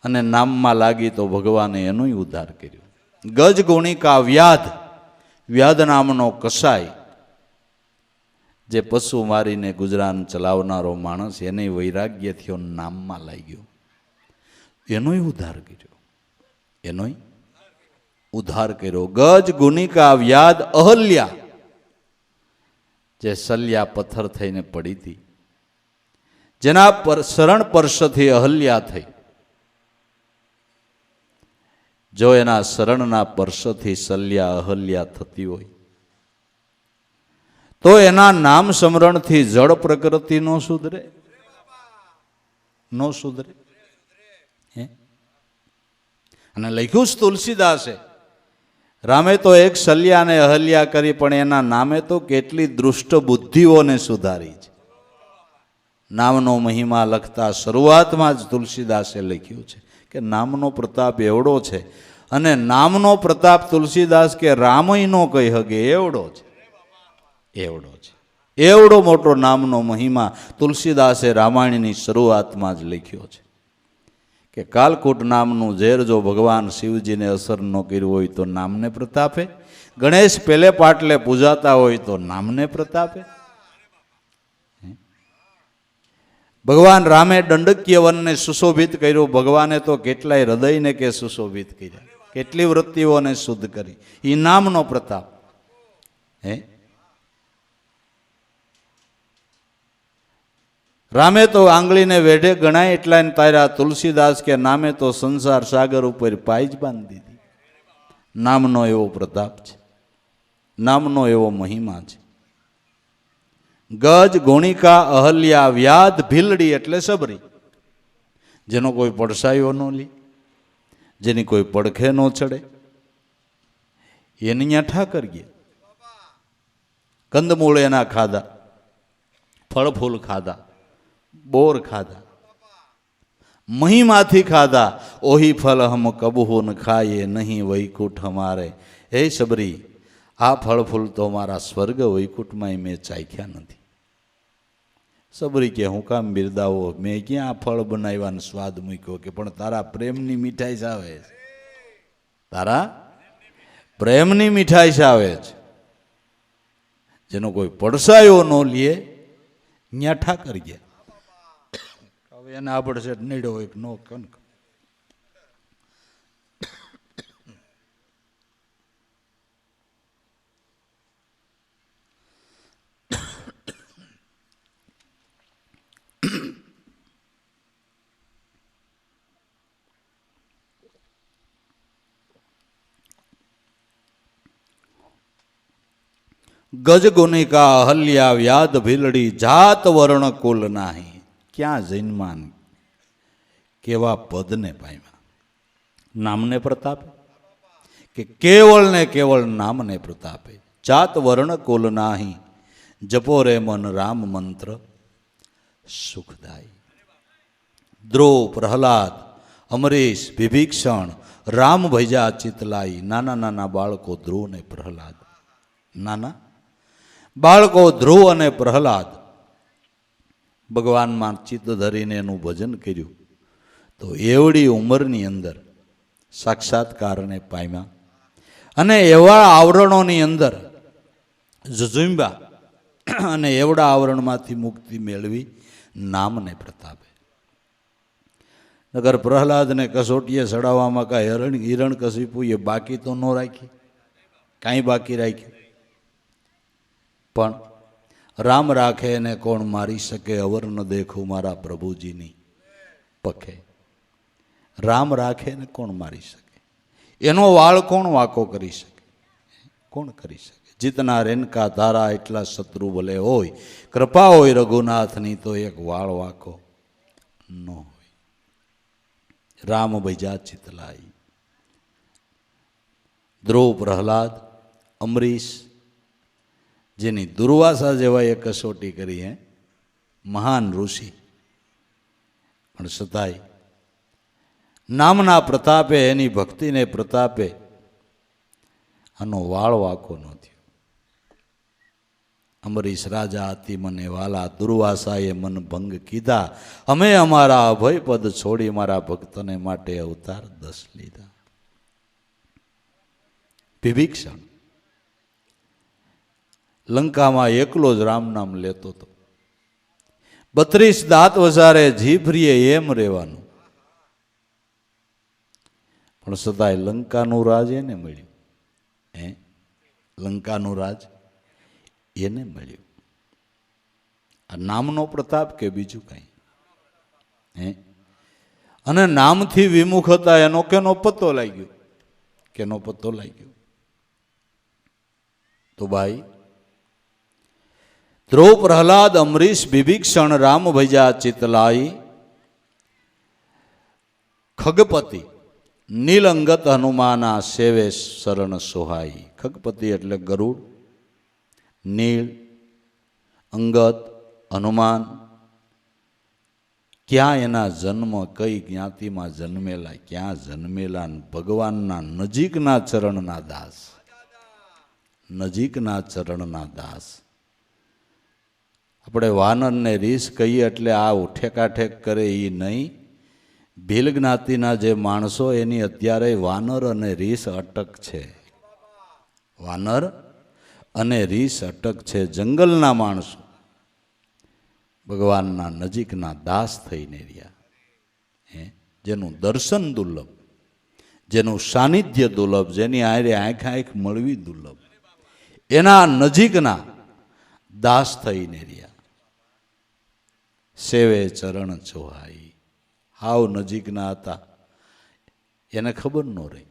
અને નામમાં લાગી તો ભગવાને એનો ઉદ્ધાર કર્યો. ગજ, ગુણિકા, વ્યાધ, વ્યાધ નામનો કસાય, જે પશુ મારીને ગુજરાન ચલાવનારો માણસ, એને વૈરાગ્ય થયો, નામમાં લાગ્યો, એનોય ઉદ્ધાર કર્યો. એનોય ઉદ્ધાર કર્યો. ગજ, ગુનિકા, વ્યાધ, અહલ્યા, જે સલ્યા પથ્થર થઈને પડી હતી, જેના પર શરણ પરશથી અહલ્યા થઈ. જો એના શરણના પરશથી સલ્યા અહલ્યા થતી હોય તો એના નામ સ્મરણથી જળ પ્રકૃતિ નો સુધરે, નો સુધરે. અને લખ્યું જ તુલસીદાસે, રામે તો એક સલ્યાને અહલ્યા કરી, પણ એના નામે તો કેટલી દુષ્ટ બુદ્ધિઓને સુધારી છે. નામનો મહિમા લખતા શરૂઆતમાં જ તુલસીદાસે લખ્યું છે કે નામનો પ્રતાપ એવડો છે, અને નામનો પ્રતાપ તુલસીદાસ કે રામય નો કહી હગે એવડો છે. એવડો છે, એવડો મોટો નામનો મહિમા તુલસીદાસે રામાયણની શરૂઆતમાં જ લખ્યો છે કે કાલકૂટ નામનું ઝેર જો ભગવાન શિવજીને અસર ન કર્યું હોય તો નામને પ્રતાપે. ગણેશ પેલે પાટલે પૂજાતા હોય તો નામને પ્રતાપે. ભગવાન રામે દંડક્ય વનને સુશોભિત કર્યું. ભગવાને તો કેટલાય હૃદયને કે સુશોભિત કર્યા, કેટલી વૃત્તિઓને શુદ્ધ કરી. એ નામનો પ્રતાપ. હે રામે તો આંગળીને વેઢે ગણાય એટલા તાર્યા. તુલસીદાસ કે નામે તો સંસાર સાગર ઉપર પાઈ જ બાંધી દીધી. નામનો એવો પ્રતાપ છે, નામનો એવો મહિમા છે. ગજ, ગુણિકા, અહલ્યા, વ્યાધ, ભીલડી એટલે સબરી, જેનો કોઈ પડસાયો ન લે, જેની કોઈ પડખે ન ચડે, એની ત્યાં ઠાકર ગયા. કંદમૂળ એના ખાધા, ફળ ફૂલ ખાધા, બોર ખાધા, મહીમાંથી ખાધા. ઓહી ફલ હમ કબહુ ન ખાઈએ, નહીં વૈકુંઠ હમારે. હે સબરી, આ ફળ ફૂલ તો મારા સ્વર્ગ વૈકુંઠમાં મેં ચાખ્યા નથી. સબરી કે હું કામ બિરદાવો, મેં ક્યાં આ ફળ બનાવ્યાનો સ્વાદ મૂક્યો? કે પણ તારા પ્રેમની મીઠાઈ આવે છે, તારા પ્રેમની મીઠાઈ આવે છે. જેનો કોઈ પડસાયો ન લે, ન્યા ઠાકર ગયા. હવે એને આપડે નીડો હોય નો કનક. ગજ ગુનિકા અહલ્યા વ્યાધ ભીલડી, જાત વર્ણ કુલ નાહી. ક્યાં જન્માન, કેવા પદને પામ્યા? નામને પ્રતાપે, કે કેવળ ને કેવળ નામને પ્રતાપે. જાત વર્ણ કુલ નાહી, જપો રે મન રામ મંત્ર સુખદાયી. દ્રોહ, પ્રહલાદ, અમરીશ, વિભીક્ષણ, રામ ભૈજા ચિતલાઈ. નાના નાના બાળકો ધ્રુવ ને પ્રહલાદ, નાના બાળકો ધ્રુવ અને પ્રહલાદ ભગવાનમાં ચિત્ત ધરીને એનું ભજન કર્યું. તો એવડી ઉંમરની અંદર સાક્ષાત્કારને પામ્યા. અને એવા આવરણોની અંદર ઝઝુંબા અને એવડા આવરણમાંથી મુક્તિ મેળવી નામને પ્રતાપે. નગર પ્રહલાદને કસોટીએ ચડાવવામાં કાંઈ હિરણ કશીપુએ બાકી તો ન રાખી, કાંઈ બાકી રાખ્યું. પણ રામ રાખે એને કોણ મારી શકે, અવર ન દેખું મારા પ્રભુજીની પખે. રામ રાખે ને કોણ મારી શકે, એનો વાળ કોણ વાંકો કરી શકે, કોણ કરી શકે? જીતના રેનકા તારા એટલા શત્રુ ભલે હોય, કૃપા હોય રઘુનાથની તો એક વાળ વાંકો ન હોય. રામ ભૈજા ચિતલાઈ. દ્રોહ, પ્રહલાદ, અમરીશ, જેની દુર્વાસા જેવા એ કસોટી કરી, હે મહાન ઋષિ, પણ છતાંય નામના પ્રતાપે, એની ભક્તિને પ્રતાપે આનો વાળ વાંકો ન થયો. અમરીશ રાજા અતિ મને વાલા, દુર્વાસાએ મન ભંગ કીધા. અમે અમારા અભય પદ છોડી, મારા ભક્તને માટે અવતાર 10 લીધા. વિભીક્ષણ લંકામાં એકલો જ રામ નામ લેતો હતો. 32 દાંત વસારે જીભરીએ એમ રહેવાનું. પણ સદાય લંકાનું રાજ એને મળ્યું. હે, લંકાનું રાજ એને મળ્યું. આ નામનો પ્રતાપ કે બીજું કઈ? હે, અને નામથી વિમુખ હતા એનો કેનો પત્તો લાગ્યો? કેનો પત્તો લાગ્યો? તો ભાઈ, દ્રોહ, પ્રહલાદ, અમરીશ, વિભીક્ષણ, રામ ભૈજા ચિતલાઈ, ખગપતિ, નીલંગત હનુમાના સેવે શરણ સોહાઈ. ખગપતિ એટલે ગરુડ, નીલ, અંગત, હનુમાન. ક્યાં એના જન્મ, કઈ જ્ઞાતિમાં જન્મેલા, ક્યાં જન્મેલા? ભગવાનના નજીકના ચરણના દાસ, નજીકના ચરણના દાસ. આપણે વાનરને રીસ કહીએ એટલે આ ઠેકાઠેક કરે એ નહીં. ભીલ જ્ઞાતિના જે માણસો, એની અત્યારે વાનર અને રીસ અટક છે. વાનર અને રીસ અટક છે. જંગલના માણસો ભગવાનના નજીકના દાસ થઈને રહ્યા. જેનું દર્શન દુર્લભ, જેનું સાનિધ્ય દુર્લભ, જેની આરે આંખ આંખ મળવી દુર્લભ, એના નજીકના દાસ થઈને રહ્યા. સેવે ચરણ ચોહાઈ. હાવ નજીકના હતા, એને ખબર ન રહી.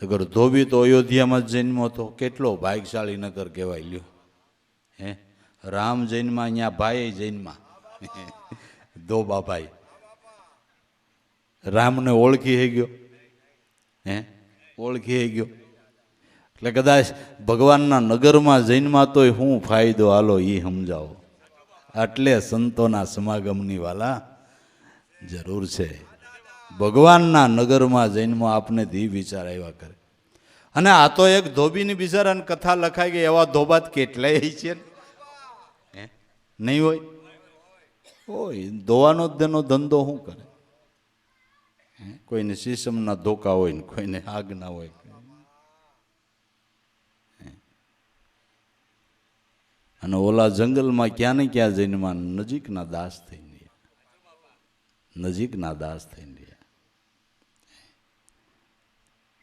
નગર ધોબી તો અયોધ્યામાં જ જન્મ્યો હતો. કેટલો ભાગ્યશાળી નગર કહેવાય લ્યો. હે, રામ જૈનમાં, અહીંયા ભાઈ જૈનમાં, ધોબાભાઈ. રામને ઓળખી હે ગયો, હે ઓળખી હે ગયો. એટલે કદાચ ભગવાનના નગરમાં જૈનમાં તોય શું ફાયદો હાલો એ સમજાવો. એટલે સંતોના સમાગમની વાલા જરૂર છે. ભગવાનના નગરમાં જૈનમાં આપને ધી વિચાર આવ્યા કરે. અને આ તો એક ધોબીની બિચારાને કથા લખાય કે એવા ધોબાત કેટલાય છે ને, નહીં હોય? હોય ધોવાનો જ તેનો ધંધો શું કરે? કોઈને સીસમના ધોકા હોય ને કોઈને આગના હોય. અને ઓલા જંગલમાં ક્યાં ને ક્યાં જઈને નજીકના દાસ થઈને રહ્યા, નજીકના દાસ થઈને રહ્યા.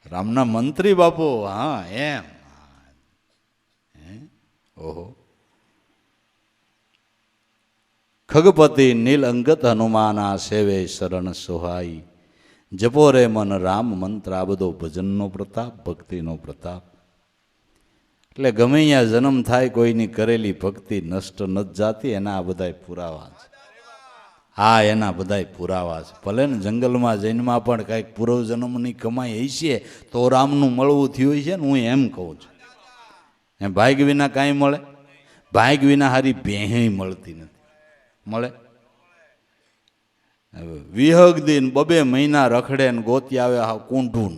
રામના મંત્રી બાપુ, હા એમ. ઓહો. ખગપતિ નીલ અંગત હનુમાના સેવે શરણ સોહાઈ, જપો રે મન રામ મંત્ર. આ બધો ભજનનો પ્રતાપ, ભક્તિનો પ્રતાપ. એટલે ગમે અહીંયા જન્મ થાય કોઈની કરેલી ભક્તિ નષ્ટ ન જાતી. એના આ બધાય પુરાવા છે. હા, એના બધાય પુરાવા છે. ભલે ને જંગલમાં જન્મમાં પણ કાંઈક પૂર્વજન્મની કમાઈ હશે તો રામનું મળવું થયું છે ને. હું એમ કહું છું, એમ ભાગ વિના કાંઈ મળે? ભાગ વિના હારી ભેહી મળતી નથી. મળે? વિહગ દિન 2 મહિના રખડે ને ગોતી આવે હા કુંઢું,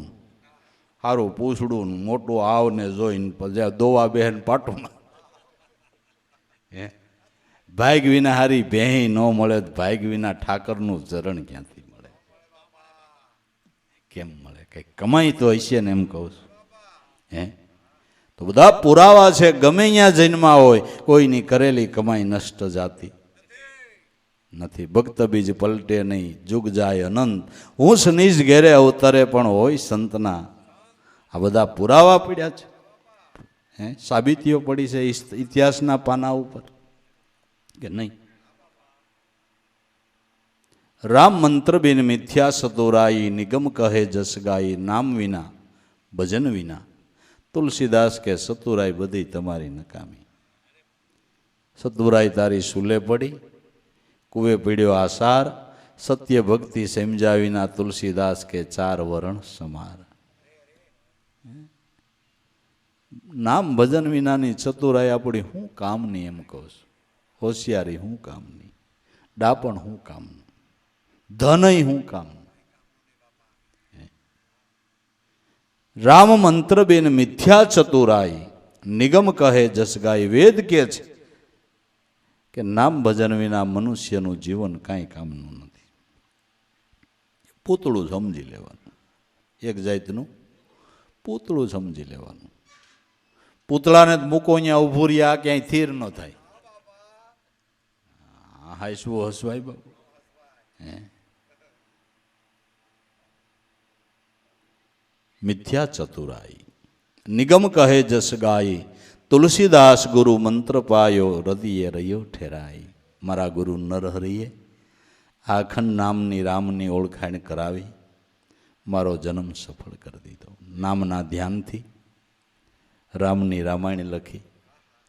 સારું પૂછડું મોટું આવને જોઈને પછી દોવા બેન પાટું. હે ભાગ વિના હારી ભેહી ન મળે. ભાગ વિના ઠાકરનું ચરણ ક્યાંથી મળે? કેમ મળે? કઈ કમાઈ તો હશે ને, એમ કહું છું. હે તો બધા પુરાવા છે. ગમે અહીંયા જન્મા હોય કોઈની કરેલી કમાઈ નષ્ટ જાતી નથી. ભક્ત બીજ પલટે નહીં, જુગ જાય અનંત. હું નીચ ઘેરે અવતરે પણ હોય સંતના. આ બધા પુરાવા પડ્યા છે, હે સાબિતીઓ પડી છે ઇતિહાસના પાના ઉપર કે નહીં? રામ મંત્ર બિન મિથ્યા સતુરાઈ, નિગમ કહે જસ ગાઈ. નામ વિના ભજન વિના, તુલસીદાસ કે સતુરાઈ બધી તમારી નકામી. સતુરાઈ તારી સુલે પડી, કુવે પીડ્યો આસાર. સત્ય ભક્તિ સમજાવીના, તુલસીદાસ કે 4 વરણ સમાર. નામ ભજન વિનાની ચતુરાઈ આપણી શું કામની? એમ કહું છું. હોશિયારી શું કામની? ડાપણ શું કામનું? ધનય શું કામનું? રામ મંત્ર બેન મિથ્યા ચતુરાઈ, નિગમ કહે જસ ગાય. વેદ કે છે કે નામ ભજન વિના મનુષ્યનું જીવન કાંઈ કામનું નથી. પૂતળું સમજી લેવાનું, એક જાતનું પૂતળું સમજી લેવાનું. પૂતળાને મૂકો અહીંયા ઉભું રહ્યા, ક્યાંય થીર ન થાય. હાસવું હસવાય બાબુ. હે મિથ્યા ચતુરાઈ, નિગમ કહે જસ ગાઈ. તુલસીદાસ ગુરુ મંત્ર પાયો, હૃદયે રહ્યો ઠેરાઈ. મારા ગુરુ નરહરિએ આ અખંડ નામની રામની ઓળખાણ કરાવી, મારો જન્મ સફળ કરી દીધો. નામના ધ્યાનથી રામની રામાયણ લખી.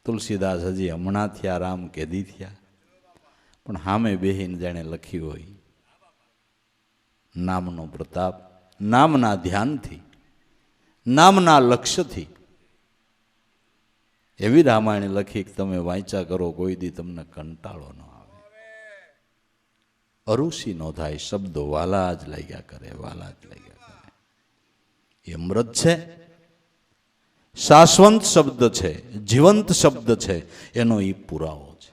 તુલસીદાસ હજી હમણાં થયા, રામ કેદી થયા, પણ સામે બેહીને જાણે લખી હોય. નામનો પ્રતાપ, નામના ધ્યાનથી, નામના લક્ષ્યથી એવી રામાયણ લખી કે તમે વાંચ્યા કરો, કોઈ દી તમને કંટાળો ન આવે, અરુષિ ન થાય. શબ્દો વાલા જ લાગ્યા કરે, વાલા જ લાગ્યા કરે. એ અમૃત છે, શાશ્વત શબ્દ છે, જીવંત શબ્દ છે, એનો એ પુરાવો છે.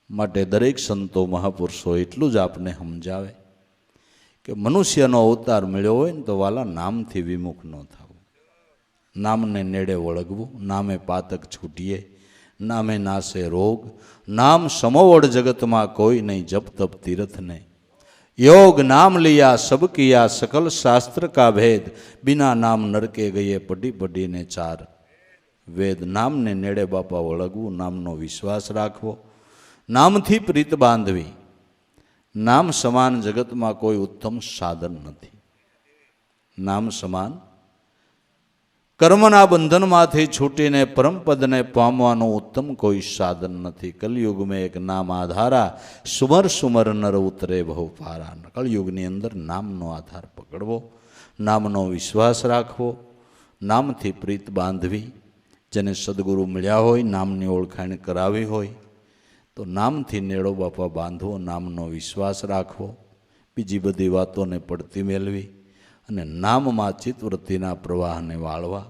માટે દરેક સંતો મહાપુરુષો એટલું જ આપને સમજાવે કે મનુષ્યનો અવતાર મળ્યો હોય ને તો વાલા નામથી વિમુખ ન થવું, નામને નેડે વળગવું. નામે પાતક છૂટીએ, નામે નાશે રોગ. નામ સમોવડ જગતમાં કોઈ નહીં, જપ તપ તીર્થને. योग नाम लिया सब किया, सकल शास्त्र का भेद. बिना नाम नरके गए पढ़ी पढ़ी ने 4 वेद. नाम ने नेड़े बापा वळगવું, नामનો વિશ્વાસ રાખવો, નામથી પ્રીત બાંધવી. નામ સમાન જગતમાં કોઈ ઉત્તમ સાધન નથી. નામ સમાન કર્મના બંધનમાંથી છૂટીને પરમપદને પામવાનું ઉત્તમ કોઈ સાધન નથી. કલયુગમાં એક નામ આધારા, સુમર સુમર નર ઉતરે બહુ પારા. કલયુગની અંદર નામનો આધાર પકડવો, નામનો વિશ્વાસ રાખવો, નામથી પ્રીત બાંધવી. જેને સદગુરુ મળ્યા હોય, નામની ઓળખાણ કરાવી હોય તો નામથી નેડો બાપા બાંધવો, નામનો વિશ્વાસ રાખવો, બીજી બધી વાતોને પડતી મેળવી અને નામમાં ચિત્તવૃત્તિના પ્રવાહને વાળવા.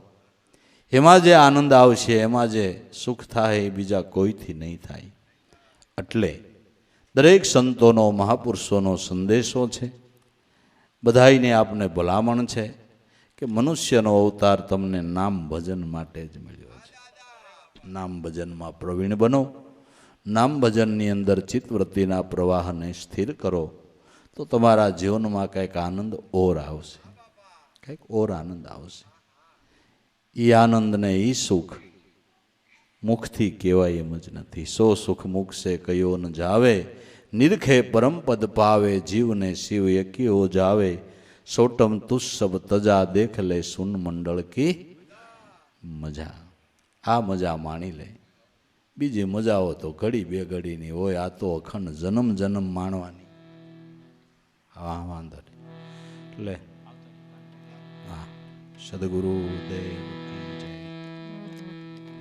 એમાં જે આનંદ આવશે, એમાં જે સુખ થાય એ બીજા કોઈથી નહીં થાય. એટલે દરેક સંતોનો, મહાપુરુષોનો સંદેશો છે. બધાઈને આપને ભલામણ છે કે મનુષ્યનો અવતાર તમને નામ ભજન માટે જ મળ્યો છે. નામ ભજનમાં પ્રવીણ બનો, નામ ભજનની અંદર ચિત્તવૃત્તિના પ્રવાહને સ્થિર કરો તો તમારા જીવનમાં કંઈક આનંદ ઓર આવશે, કંઈક ઓર આનંદ આવશે. એ આનંદને એ સુખ મુખથી કહેવાય એમ જ નથી. સો સુખ મુખ સે કયો ન જાવે, નિરખે પરમપદ પાવે, જીવને શિવ યક્યો જાવે, સોટમ તુસ સબ તજા, દેખ લે સુન મંડળ કી મજા. આ મજા માણી લે. બીજી મજાઓ તો ઘડી બે ઘડીની હોય, આ તો અખંડ જન્મ જન્મ માણવાની. હા વાંધો નહીં. એટલે હા, સદગુરુ દેવ.